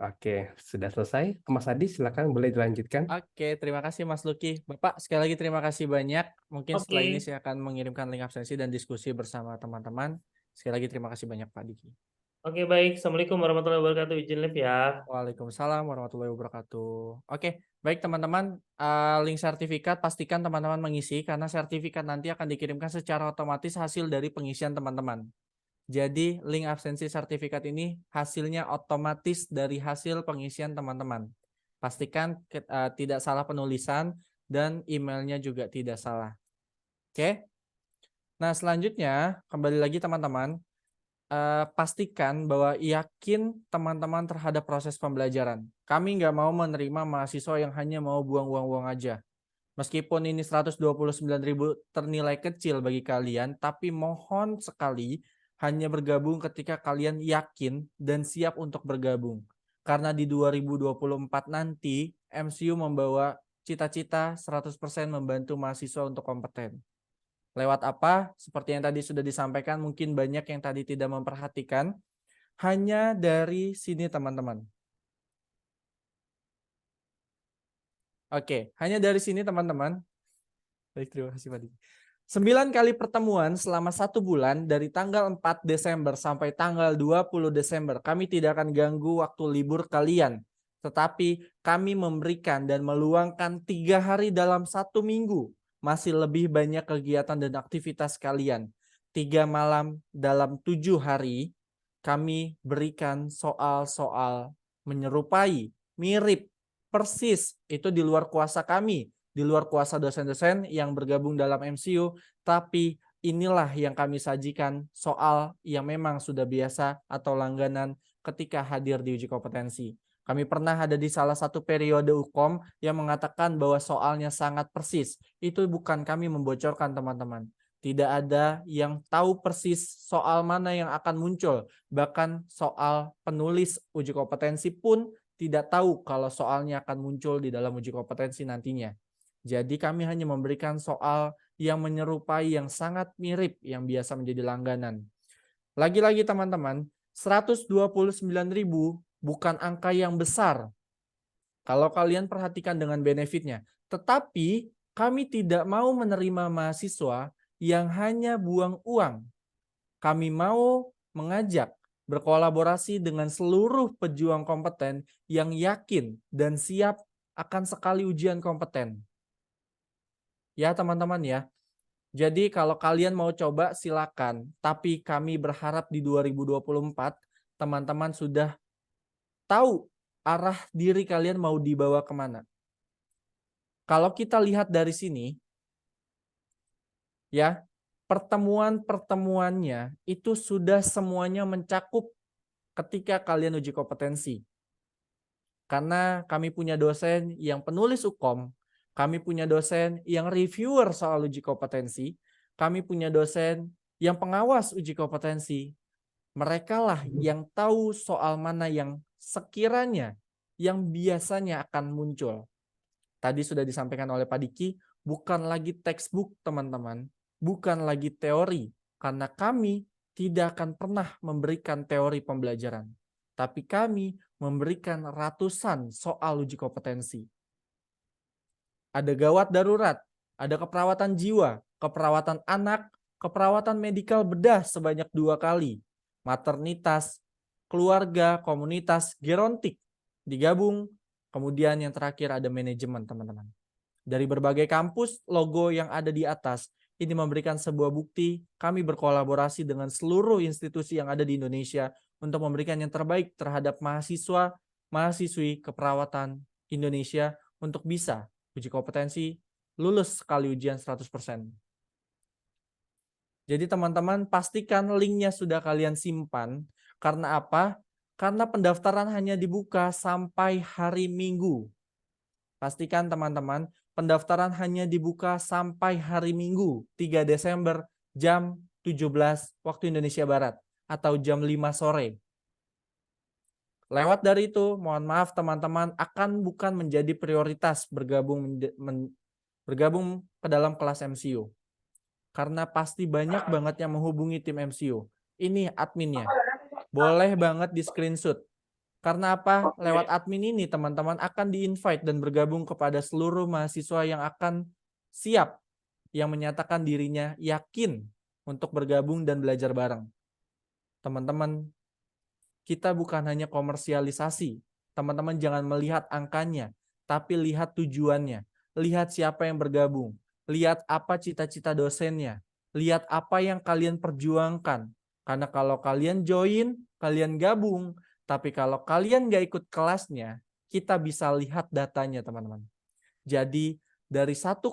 Oke, sudah selesai. Mas Adi, silakan boleh dilanjutkan. Oke, terima kasih Mas Luki. Bapak, sekali lagi terima kasih banyak. Mungkin setelah Oke. ini saya akan mengirimkan link absensi dan diskusi bersama teman-teman. Sekali lagi terima kasih banyak Pak Diki. Oke, baik. Assalamualaikum warahmatullahi wabarakatuh. Izin live ya. Waalaikumsalam warahmatullahi wabarakatuh. Oke, baik teman-teman, link sertifikat pastikan teman-teman mengisi karena sertifikat nanti akan dikirimkan secara otomatis hasil dari pengisian teman-teman. Jadi link absensi sertifikat ini hasilnya otomatis dari hasil pengisian teman-teman. Pastikan tidak salah penulisan dan emailnya juga tidak salah. Oke. Nah, selanjutnya kembali lagi teman-teman, pastikan bahwa yakin teman-teman terhadap proses pembelajaran. Kami nggak mau menerima mahasiswa yang hanya mau buang-buang uang aja. Meskipun ini 129.000 ternilai kecil bagi kalian, tapi mohon sekali hanya bergabung ketika kalian yakin dan siap untuk bergabung. Karena di 2024 nanti, MCU membawa cita-cita 100% membantu mahasiswa untuk kompeten. Lewat apa? Seperti yang tadi sudah disampaikan, mungkin banyak yang tadi tidak memperhatikan. Hanya dari sini teman-teman. Oke, hanya dari sini teman-teman. Baik, terima kasih Pak Diki. 9 kali pertemuan selama 1 bulan dari tanggal 4 Desember sampai tanggal 20 Desember. Kami tidak akan ganggu waktu libur kalian. Tetapi kami memberikan dan meluangkan 3 hari dalam 1 minggu. Masih lebih banyak kegiatan dan aktivitas kalian. 3 malam dalam 7 hari kami berikan soal-soal menyerupai, mirip, persis, itu di luar kuasa kami, di luar kuasa dosen-dosen yang bergabung dalam MCU, tapi inilah yang kami sajikan soal yang memang sudah biasa atau langganan ketika hadir di uji kompetensi. Kami pernah ada di salah satu periode UKOM yang mengatakan bahwa soalnya sangat persis. Itu bukan kami membocorkan teman-teman. Tidak ada yang tahu persis soal mana yang akan muncul. Bahkan soal penulis uji kompetensi pun tidak tahu kalau soalnya akan muncul di dalam uji kompetensi nantinya. Jadi kami hanya memberikan soal yang menyerupai, yang sangat mirip, yang biasa menjadi langganan. Lagi-lagi teman-teman, 129.000 bukan angka yang besar. Kalau kalian perhatikan dengan benefitnya. Tetapi kami tidak mau menerima mahasiswa yang hanya buang uang. Kami mau mengajak berkolaborasi dengan seluruh pejuang kompeten yang yakin dan siap akan sekali ujian kompeten. Ya teman-teman ya. Jadi kalau kalian mau coba silakan. Tapi kami berharap di 2024 teman-teman sudah tahu arah diri kalian mau dibawa kemana. Kalau kita lihat dari sini, ya, pertemuan-pertemuannya itu sudah semuanya mencakup ketika kalian uji kompetensi. Karena kami punya dosen yang penulis UKOM, kami punya dosen yang reviewer soal uji kompetensi, kami punya dosen yang pengawas uji kompetensi. Mereka lah yang tahu soal mana yang sekiranya yang biasanya akan muncul. Tadi sudah disampaikan oleh Pak Diki, bukan lagi textbook teman-teman, bukan lagi teori, karena kami tidak akan pernah memberikan teori pembelajaran. Tapi kami memberikan ratusan soal uji kompetensi. Ada gawat darurat, ada keperawatan jiwa, keperawatan anak, keperawatan medikal bedah sebanyak 2 kali, maternitas, keluarga, komunitas, gerontik, digabung, kemudian yang terakhir ada manajemen teman-teman. Dari berbagai kampus, logo yang ada di atas, ini memberikan sebuah bukti kami berkolaborasi dengan seluruh institusi yang ada di Indonesia untuk memberikan yang terbaik terhadap mahasiswa, mahasiswi keperawatan Indonesia untuk bisa uji kompetensi, lulus sekali ujian 100%. Jadi teman-teman pastikan linknya sudah kalian simpan. Karena apa? Karena pendaftaran hanya dibuka sampai hari Minggu. Pastikan teman-teman pendaftaran hanya dibuka sampai hari Minggu 3 Desember jam 17 waktu Indonesia Barat atau jam 5 sore. Lewat dari itu, mohon maaf teman-teman, akan bukan menjadi prioritas bergabung ke dalam kelas MCU. Karena pasti banyak banget yang menghubungi tim MCU. Ini adminnya. Boleh banget di screenshot. Karena apa? Lewat admin ini teman-teman akan di-invite dan bergabung kepada seluruh mahasiswa yang akan siap, yang menyatakan dirinya yakin untuk bergabung dan belajar bareng. Teman-teman, kita bukan hanya komersialisasi. Teman-teman jangan melihat angkanya, tapi lihat tujuannya. Lihat siapa yang bergabung. Lihat apa cita-cita dosennya. Lihat apa yang kalian perjuangkan. Karena kalau kalian join, kalian gabung. Tapi kalau kalian nggak ikut kelasnya, kita bisa lihat datanya teman-teman. Jadi dari 1,1%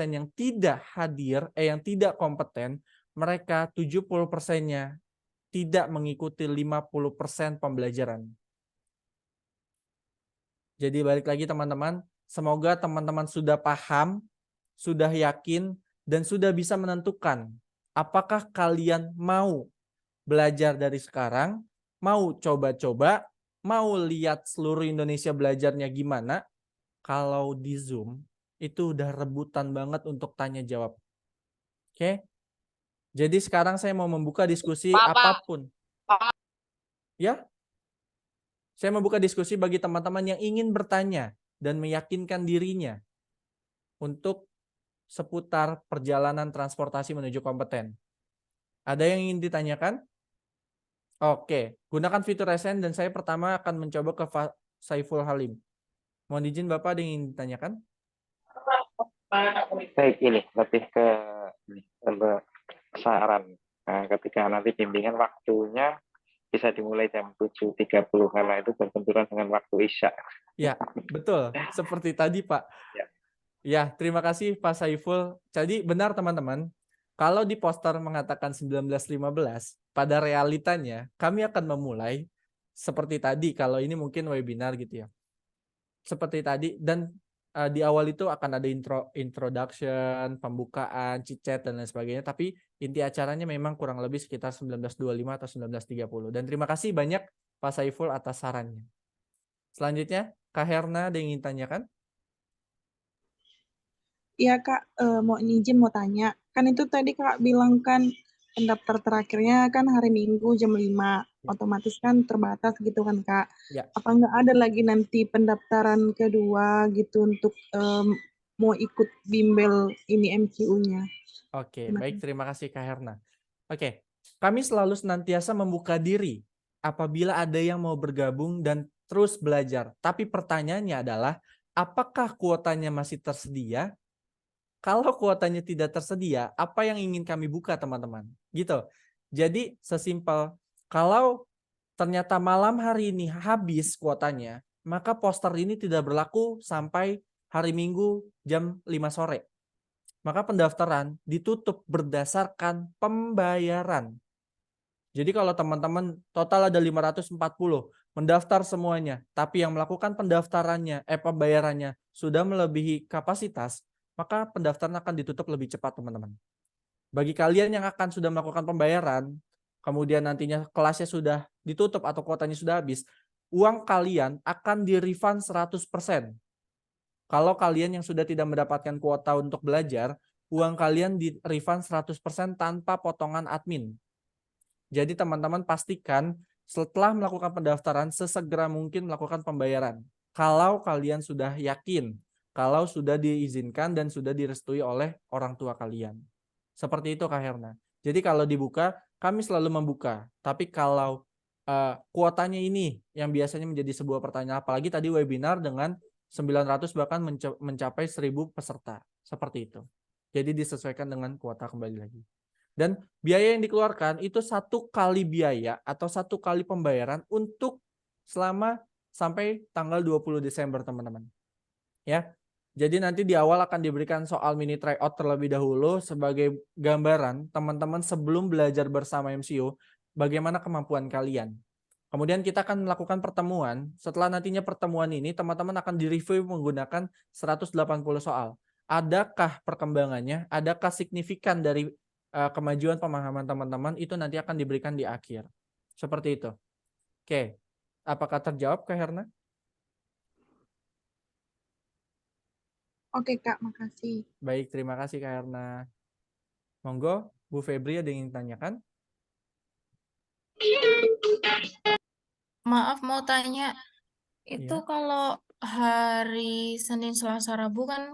yang tidak hadir, yang tidak kompeten, mereka 70%-nya tidak mengikuti 50% pembelajaran. Jadi balik lagi teman-teman, semoga teman-teman sudah paham, sudah yakin, dan sudah bisa menentukan apakah kalian mau belajar dari sekarang, mau coba-coba, mau lihat seluruh Indonesia belajarnya gimana. Kalau di Zoom, itu udah rebutan banget untuk tanya jawab. Oke? Jadi sekarang saya mau membuka diskusi apapun. Ya? Saya membuka diskusi bagi teman-teman yang ingin bertanya dan meyakinkan dirinya untuk seputar perjalanan transportasi menuju kompeten. Ada yang ingin ditanyakan? Oke, gunakan fitur resen dan saya pertama akan mencoba ke Saiful Halim. Mohon izin Bapak, ada yang ingin ditanyakan? Baik, ini lebih ke saran. Nah, ketika nanti bimbingan waktunya bisa dimulai jam 7.30 karena itu berbenturan dengan waktu Isya. Ya, betul. Seperti tadi, Pak. Ya. Ya, terima kasih Pak Saiful. Jadi benar teman-teman, kalau di poster mengatakan 19.15, pada realitanya kami akan memulai seperti tadi, kalau ini mungkin webinar gitu ya. Seperti tadi, dan di awal itu akan ada introduction, pembukaan, chit-chat, dan lain sebagainya. Tapi inti acaranya memang kurang lebih sekitar 19.25 atau 19.30. Dan terima kasih banyak Pak Saiful atas sarannya. Selanjutnya, Kak Herna ada yang ingin tanyakan? Iya Kak, mau izin mau tanya. Kan itu tadi Kak bilang kan pendaftar terakhirnya kan hari Minggu jam 5. Otomatis kan terbatas gitu kan Kak. Ya. Apa nggak ada lagi nanti pendaftaran kedua gitu untuk mau ikut bimbel ini MCU-nya? Oke, baik, terima kasih Kak Herna. Oke, kami selalu senantiasa membuka diri apabila ada yang mau bergabung dan terus belajar. Tapi pertanyaannya adalah, apakah kuotanya masih tersedia? Kalau kuotanya tidak tersedia, apa yang ingin kami buka teman-teman? Gitu. Jadi sesimpel, kalau ternyata malam hari ini habis kuotanya, maka poster ini tidak berlaku sampai hari Minggu jam 5 sore. Maka pendaftaran ditutup berdasarkan pembayaran. Jadi kalau teman-teman total ada 540, mendaftar semuanya, tapi yang melakukan pendaftarannya, pembayarannya sudah melebihi kapasitas, maka pendaftaran akan ditutup lebih cepat teman-teman. Bagi kalian yang akan sudah melakukan pembayaran, kemudian nantinya kelasnya sudah ditutup atau kuotanya sudah habis, uang kalian akan di-refund 100%. Kalau kalian yang sudah tidak mendapatkan kuota untuk belajar, uang kalian di-refund 100% tanpa potongan admin. Jadi teman-teman pastikan setelah melakukan pendaftaran, sesegera mungkin melakukan pembayaran. Kalau kalian sudah yakin, kalau sudah diizinkan dan sudah direstui oleh orang tua kalian. Seperti itu Kak Herna. Jadi kalau dibuka, kami selalu membuka. Tapi kalau kuotanya ini yang biasanya menjadi sebuah pertanyaan, apalagi tadi webinar dengan 900 bahkan mencapai 1.000 peserta. Seperti itu. Jadi disesuaikan dengan kuota kembali lagi. Dan biaya yang dikeluarkan itu 1 kali biaya atau 1 kali pembayaran untuk selama sampai tanggal 20 Desember teman-teman. Ya. Jadi nanti di awal akan diberikan soal mini tryout terlebih dahulu sebagai gambaran teman-teman sebelum belajar bersama MCU bagaimana kemampuan kalian. Kemudian kita akan melakukan pertemuan. Setelah nantinya pertemuan ini, teman-teman akan direview menggunakan 180 soal. Adakah perkembangannya? Adakah signifikan dari kemajuan pemahaman teman-teman? Itu nanti akan diberikan di akhir. Seperti itu. Oke. Apakah terjawab, Kak Herna? Oke Kak, makasih. Baik, terima kasih Kak Herna. Monggo, Bu Febri ada yang ingin tanyakan? Maaf mau tanya, itu Iya. kalau hari Senin, Selasa, Rabu kan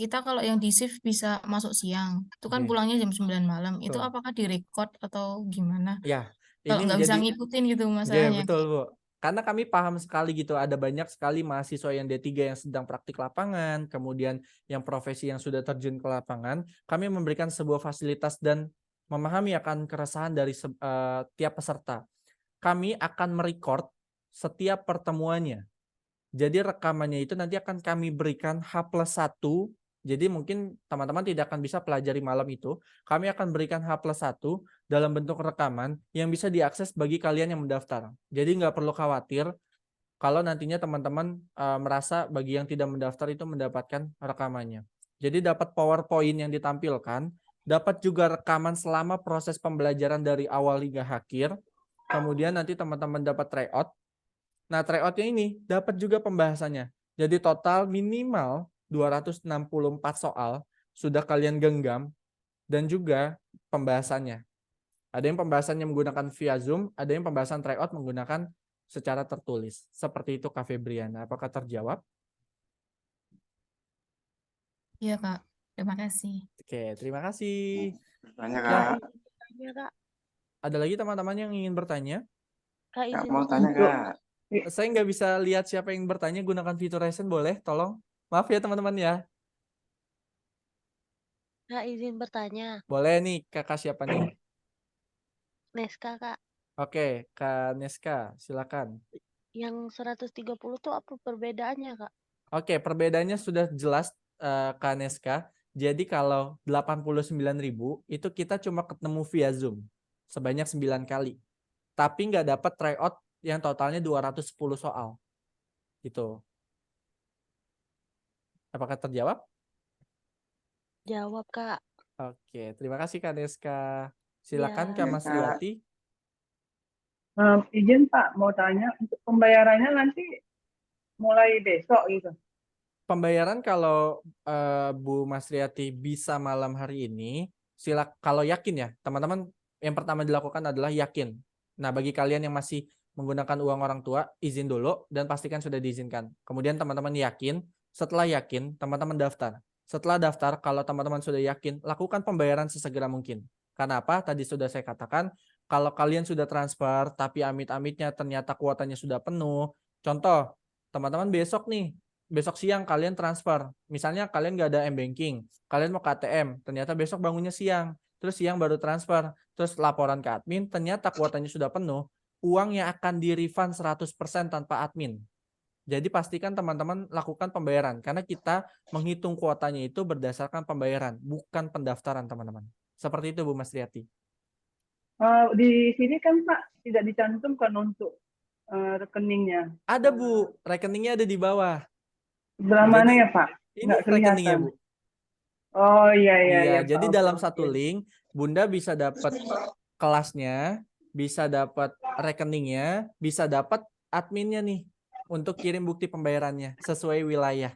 kita kalau yang di shift bisa masuk siang. Itu kan Oke. pulangnya jam 9 malam. Itu Betul. apakah direcord atau gimana? Ya, Kalau ini nggak bisa menjadi ngikutin gitu Oke, masalahnya. betul Bu. Karena kami paham sekali gitu, ada banyak sekali mahasiswa yang D3 yang sedang praktik lapangan, kemudian yang profesi yang sudah terjun ke lapangan, kami memberikan sebuah fasilitas dan memahami akan keresahan dari tiap peserta. Kami akan merecord setiap pertemuannya. Jadi rekamannya itu nanti akan kami berikan H+1. Jadi mungkin teman-teman tidak akan bisa pelajari malam itu. Kami akan berikan H+1 dalam bentuk rekaman yang bisa diakses bagi kalian yang mendaftar. Jadi nggak perlu khawatir kalau nantinya teman-teman merasa bagi yang tidak mendaftar itu mendapatkan rekamannya. Jadi dapat PowerPoint yang ditampilkan, dapat juga rekaman selama proses pembelajaran dari awal hingga akhir. Kemudian nanti teman-teman dapat tryout. Nah, tryoutnya ini dapat juga pembahasannya. Jadi total minimal 264 soal sudah kalian genggam dan juga pembahasannya. Ada yang pembahasannya menggunakan via Zoom, ada yang pembahasan tryout menggunakan secara tertulis. Seperti itu Kak Febriana. Apakah terjawab? Iya, Kak. Terima kasih. Oke, terima kasih. Tanya Nah, Kak. Iya, Kak. ada lagi teman-teman yang ingin bertanya? Kak, Kak izin mau tanya Kak. Saya nggak bisa lihat siapa yang bertanya, gunakan fitur Resen boleh? Tolong. Maaf ya teman-teman ya. Kak, izin bertanya. Boleh nih, kakak siapa nih? Neska, Kak. Oke, Kak Neska, silakan. Yang 130 tuh apa perbedaannya, Kak? Oke, perbedaannya sudah jelas Kak Neska. Jadi kalau 89.000 itu kita cuma ketemu via Zoom sebanyak 9 kali. Tapi nggak dapat tryout yang totalnya 210 soal. Gitu. Apakah terjawab? Jawab, Kak. Oke, terima kasih Kak Neska. Silakan Ya. Kak Mas Riyati. Izin Pak, mau tanya untuk pembayarannya nanti mulai besok gitu. Pembayaran kalau Bu Mas Riyati bisa malam hari ini, kalau yakin ya, teman-teman yang pertama dilakukan adalah yakin. Nah, bagi kalian yang masih menggunakan uang orang tua, izin dulu dan pastikan sudah diizinkan. Kemudian teman-teman yakin, setelah yakin, teman-teman daftar. Setelah daftar, kalau teman-teman sudah yakin, lakukan pembayaran sesegera mungkin. Karena apa? Tadi sudah saya katakan, kalau kalian sudah transfer, tapi amit-amitnya ternyata kuotanya sudah penuh. Contoh, teman-teman besok siang kalian transfer. Misalnya kalian nggak ada M-Banking, kalian mau ke ATM, ternyata besok bangunnya siang, terus siang baru transfer, terus laporan ke admin, ternyata kuotanya sudah penuh, uangnya akan di-refund 100% tanpa admin. Jadi pastikan teman-teman lakukan pembayaran, karena kita menghitung kuotanya itu berdasarkan pembayaran, bukan pendaftaran teman-teman. Seperti itu Bu Mas Riyati. Di sini kan Pak tidak dicantumkan untuk rekeningnya. Ada Bu, rekeningnya ada di bawah. Sebelah mana Jadi, ya Pak? Ini Nggak rekeningnya kelihatan. Bu. Oh iya Iya, Pak. jadi Oke, dalam oke. satu link Bunda bisa dapat kelasnya, bisa dapat rekeningnya, bisa dapat adminnya nih untuk kirim bukti pembayarannya sesuai wilayah.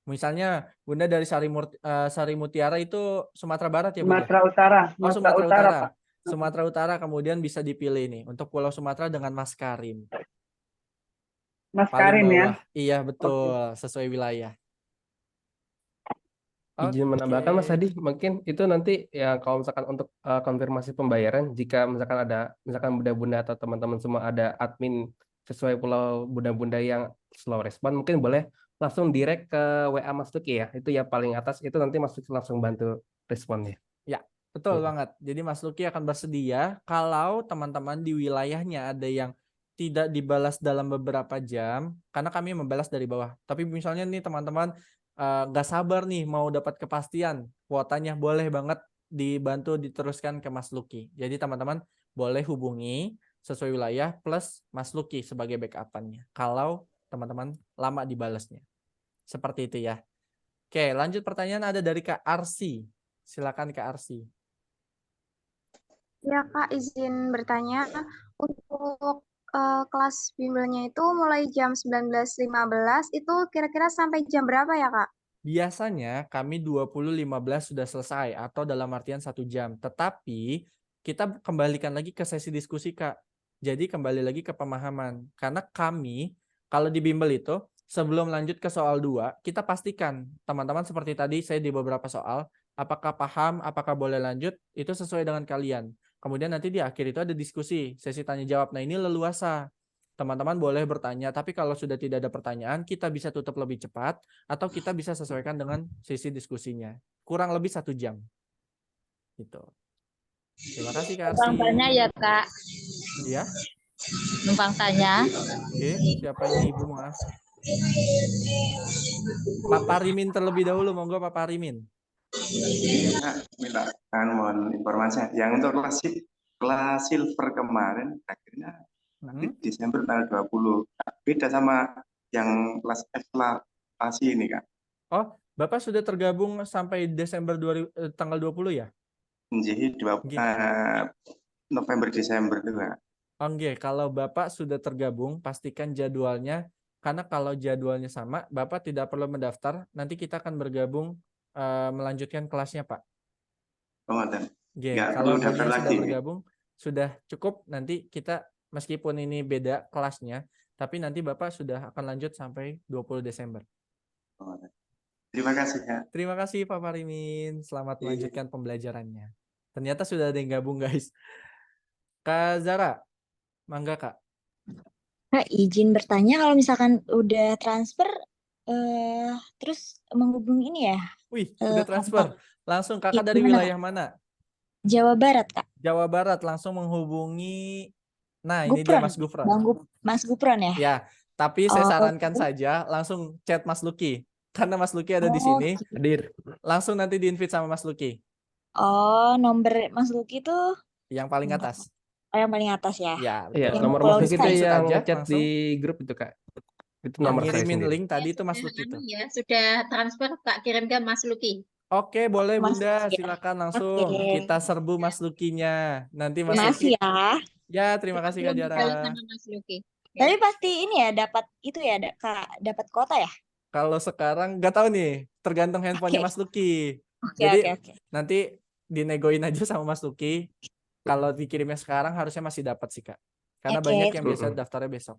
Misalnya Bunda dari Sari Mutiara itu Sumatera Barat ya Bunda? Sumatera Utara. Oh, Sumatera Utara Utara. Pak. Sumatera Utara kemudian bisa dipilih nih untuk Pulau Sumatera dengan Mas Karim. Mas Paling Karim ya. bawah. Iya betul, sesuai wilayah. Izin menambahkan Mas Hadi, mungkin itu nanti ya kalau misalkan untuk konfirmasi pembayaran, jika misalkan bunda-bunda atau teman-teman semua ada admin sesuai pulau bunda-bunda yang slow respon, mungkin boleh langsung direct ke WA Mas Luki ya, itu ya paling atas, itu nanti Mas Luki langsung bantu responnya. Ya, betul banget. Jadi Mas Luki akan bersedia kalau teman-teman di wilayahnya ada yang tidak dibalas dalam beberapa jam, karena kami membalas dari bawah. Tapi misalnya nih teman-teman nggak sabar nih mau dapat kepastian kuotanya, boleh banget dibantu diteruskan ke Mas Luki. Jadi teman-teman boleh hubungi sesuai wilayah plus Mas Luki sebagai backup-annya kalau teman-teman lama dibalasnya. Seperti itu ya. Oke, lanjut pertanyaan ada dari Kak Arsi. Silakan Kak Arsi. Ya Kak, izin bertanya, untuk kelas bimbelnya itu mulai jam 19.15 itu kira-kira sampai jam berapa ya Kak? Biasanya kami 20.15 sudah selesai atau dalam artian 1 jam. Tetapi kita kembalikan lagi ke sesi diskusi Kak. Jadi kembali lagi ke pemahaman. Karena kami kalau di bimbel itu sebelum lanjut ke soal 2, kita pastikan teman-teman seperti tadi saya di beberapa soal, apakah paham, apakah boleh lanjut, itu sesuai dengan kalian. Kemudian nanti di akhir itu ada diskusi, sesi tanya jawab. Nah ini leluasa. Teman-teman boleh bertanya, tapi kalau sudah tidak ada pertanyaan, kita bisa tutup lebih cepat, atau kita bisa sesuaikan dengan sesi diskusinya. Kurang lebih 1 jam. Gitu. Terima kasih Kak Arsi. Numpang tanya ya Kak. Iya. Numpang tanya. Oke, siapa ini Ibu, maaf. Pak Parimin terlebih dahulu, monggo Pak Parimin. Ini minta mohon informasi yang untuk kelas silver kemarin akhirnya nanti Desember tanggal 20 beda sama yang kelas eksplorasi ini Kak. Oh, Bapak sudah tergabung sampai Desember tanggal 20 ya? Jadi November Desember itu Kak. Oke, kalau Bapak sudah tergabung, pastikan jadwalnya. Karena kalau jadwalnya sama, Bapak tidak perlu mendaftar. Nanti kita akan bergabung melanjutkan kelasnya, Pak. Oh, dan Kalau Bunda sudah bergabung, sudah cukup. Nanti kita, meskipun ini beda kelasnya, tapi nanti Bapak sudah akan lanjut sampai 20 Desember. Oh, terima kasih ya. Terima kasih Pak Parimin. Selamat melanjutkan pembelajarannya. Ternyata sudah ada yang gabung, guys. Kak Zara, mangga Kak. Kak, izin bertanya kalau misalkan udah transfer terus menghubungi ini ya? Wih, udah transfer. Langsung Kakak dari Gimana, wilayah mana? Jawa Barat, Kak. Jawa Barat, langsung menghubungi. Nah, ini dia Gupron. Mas Gufron. Mas Gupron ya? Ya, tapi saya sarankan oke. saja langsung chat Mas Luki. Karena Mas Luki ada di sini. Hadir. Langsung nanti di-invite sama Mas Luki. Oh, nomor Mas Luki tuh Yang paling atas. yang paling atas ya? Ya, Iya, betul. nomor Pulau Mas Luki itu Desain. yang Aja, chat langsung. di grup itu Kak. Itu Yang nomor saya ngirimin sendiri. link tadi itu Mas Luki itu. Ya, sudah transfer tak kirim ke Mas Luki. Oke, boleh Mas Bunda, Luki ya? silakan langsung Oke. kita serbu Mas Lukinya. Nanti Mas Makasih Luki. ya. Ya, terima kasih Kak Belum Jara. dibalas sama Mas Luki. Tapi pasti ini ya dapat itu ya, Kak, dapat kuota ya? Kalau sekarang nggak tahu nih, tergantung handphonenya Mas Luki. Oke, Jadi oke. nanti dinegoin aja sama Mas Luki. Kalau dikirimnya sekarang harusnya masih dapat sih Kak. Karena Oke, banyak yang terima biasa daftarnya besok.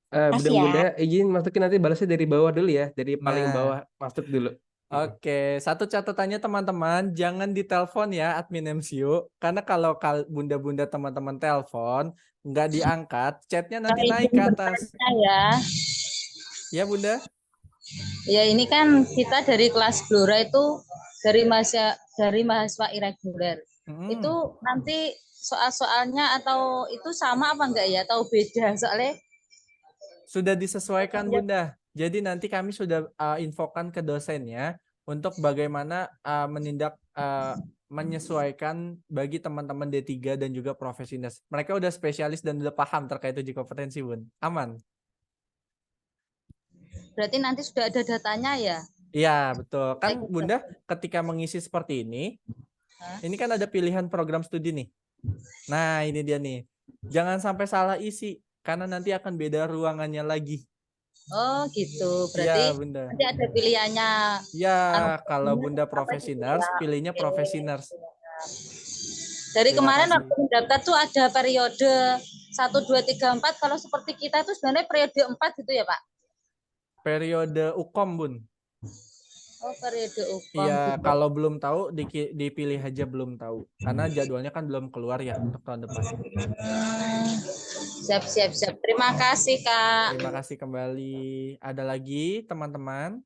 kasih ya. Bunda, izin Mas Luki nanti balasnya dari bawah dulu ya, dari paling Nah. bawah masuk dulu. Oke, satu catatannya teman-teman, jangan ditelepon ya admin MCU. Karena kalau bunda-bunda teman-teman telepon, nggak diangkat, chatnya nanti naik ke atas. Ya, Ya Bunda? ya ini kan kita dari kelas Blora itu dari mahasiswa irregular. Itu nanti soal-soalnya atau itu sama apa enggak ya? Atau beda? Soalnya Sudah disesuaikan Bunda. Jadi nanti kami sudah infokan ke dosennya untuk bagaimana menyesuaikan bagi teman-teman D3 dan juga profesional. Mereka udah spesialis dan udah paham terkait uji kompetensi, Bun. Aman. berarti nanti sudah ada datanya ya? Iya, betul. Kan Bunda ketika mengisi seperti ini kan ada pilihan program studi nih. Nah, ini dia nih. Jangan sampai salah isi karena nanti akan beda ruangannya lagi. Oh gitu, berarti ya, Bunda. nanti ada pilihannya. Ya, kalau Bunda profesioners, pilihnya profesioners. Dari Terima kemarin kasih. waktu mendaftar tuh ada periode 1, 2, 3, 4. Kalau seperti kita itu sebenarnya periode 4 gitu ya Pak? Periode UKOM, Bun. Oh, periode UKOM. Iya, gitu. kalau belum tahu dipilih aja belum tahu. Karena jadwalnya kan belum keluar ya untuk tahun depan. Siap. Terima kasih Kak. Terima kasih kembali. Ada lagi teman-teman?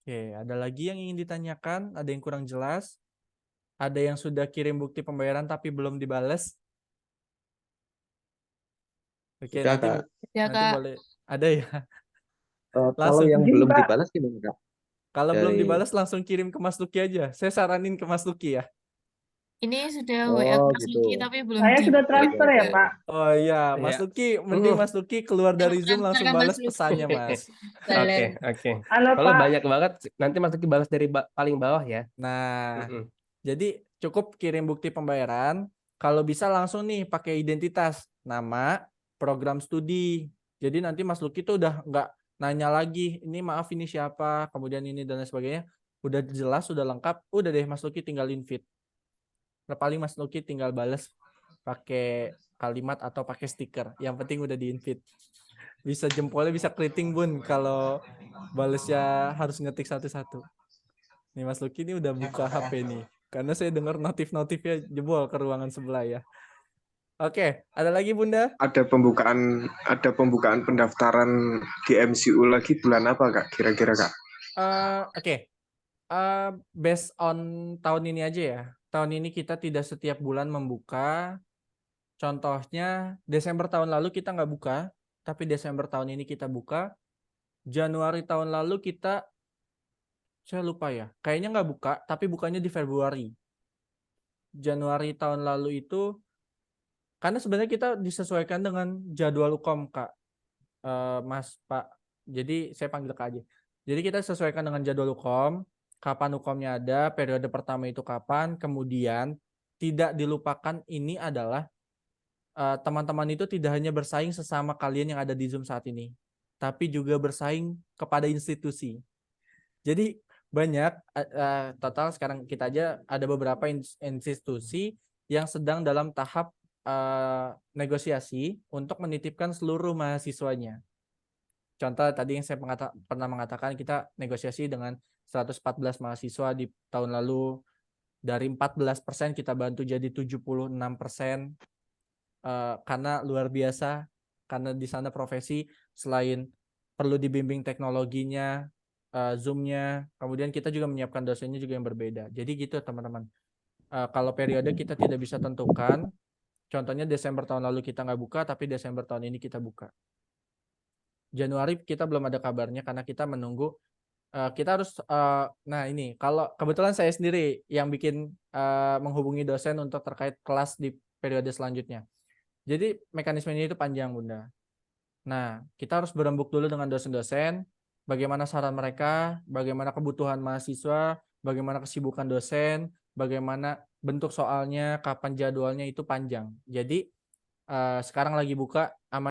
Oke, ada lagi yang ingin ditanyakan? Ada yang kurang jelas? Ada yang sudah kirim bukti pembayaran tapi belum dibales? Oke, Sudah, nanti, Kak. Ya, nanti Kak. boleh. Ada ya? Kalau Langsung. yang belum dibalas gimana, Kak? Kalau belum Dari- dibalas langsung kirim ke Mas Luki aja. Saya saranin ke Mas Luki ya. Ini sudah Oh, WA Mas gitu. Luki tapi belum Saya di. sudah transfer ya, Oke. Pak. Oh iya, Mas Iya. Luki, mending Mas Luki keluar dari Zoom transfer langsung ke Mas balas Luki. pesannya, Mas. Oke. Halo, Kalau Pak. banyak banget, nanti Mas Luki balas dari paling bawah ya. Nah, Mm-mm. jadi cukup kirim bukti pembayaran. Kalau bisa langsung nih pakai identitas, nama, program studi. Jadi nanti Mas Luki tuh udah nggak nanya lagi, ini maaf ini siapa, kemudian ini dan lain sebagainya. Udah jelas, sudah lengkap. Udah deh Mas Luki tinggal invite. Paling Mas Luki tinggal balas pakai kalimat atau pakai stiker. Yang penting udah di-invite. Bisa jempolnya bisa keriting, Bun, kalau balesnya harus ngetik satu-satu. Nih Mas Luki ini udah buka HP nih. Karena saya dengar notif-notifnya jebol ke ruangan sebelah ya. Oke, ada lagi Bunda? Ada pembukaan pendaftaran GMCU lagi bulan apa Kak? Kira-kira Kak? Oke. Based on tahun ini aja ya. Tahun ini kita tidak setiap bulan membuka. Contohnya Desember tahun lalu kita nggak buka, tapi Desember tahun ini kita buka. Januari tahun lalu kita, saya lupa ya, kayaknya nggak buka, tapi bukanya di Februari. Januari tahun lalu itu, karena sebenarnya kita disesuaikan dengan jadwal UKOM, Kak. Mas, Pak. Jadi saya panggil Kak aja. Jadi kita sesuaikan dengan jadwal UKOM, kapan UKOM-nya ada, periode pertama itu kapan, kemudian tidak dilupakan ini adalah teman-teman itu tidak hanya bersaing sesama kalian yang ada di Zoom saat ini, tapi juga bersaing kepada institusi. Jadi banyak, total sekarang kita aja ada beberapa institusi yang sedang dalam tahap negosiasi untuk menitipkan seluruh mahasiswanya. Contoh tadi yang saya pernah mengatakan, kita negosiasi dengan 114 mahasiswa di tahun lalu. Dari 14% kita bantu jadi 76%. Karena luar biasa, karena di sana profesi selain perlu dibimbing teknologinya, Zoom-nya, kemudian kita juga menyiapkan dosennya juga yang berbeda. Jadi gitu teman-teman. Kalau periode kita tidak bisa tentukan, contohnya Desember tahun lalu kita nggak buka, tapi Desember tahun ini kita buka. Januari kita belum ada kabarnya karena kita menunggu. Kita harus, nah ini, kalau kebetulan saya sendiri yang bikin menghubungi dosen untuk terkait kelas di periode selanjutnya. Jadi mekanismenya itu panjang, Bunda. Nah, kita harus berembuk dulu dengan dosen-dosen, bagaimana saran mereka, bagaimana kebutuhan mahasiswa, bagaimana kesibukan dosen, bagaimana bentuk soalnya, kapan jadwalnya, itu panjang. Jadi sekarang lagi buka, aman.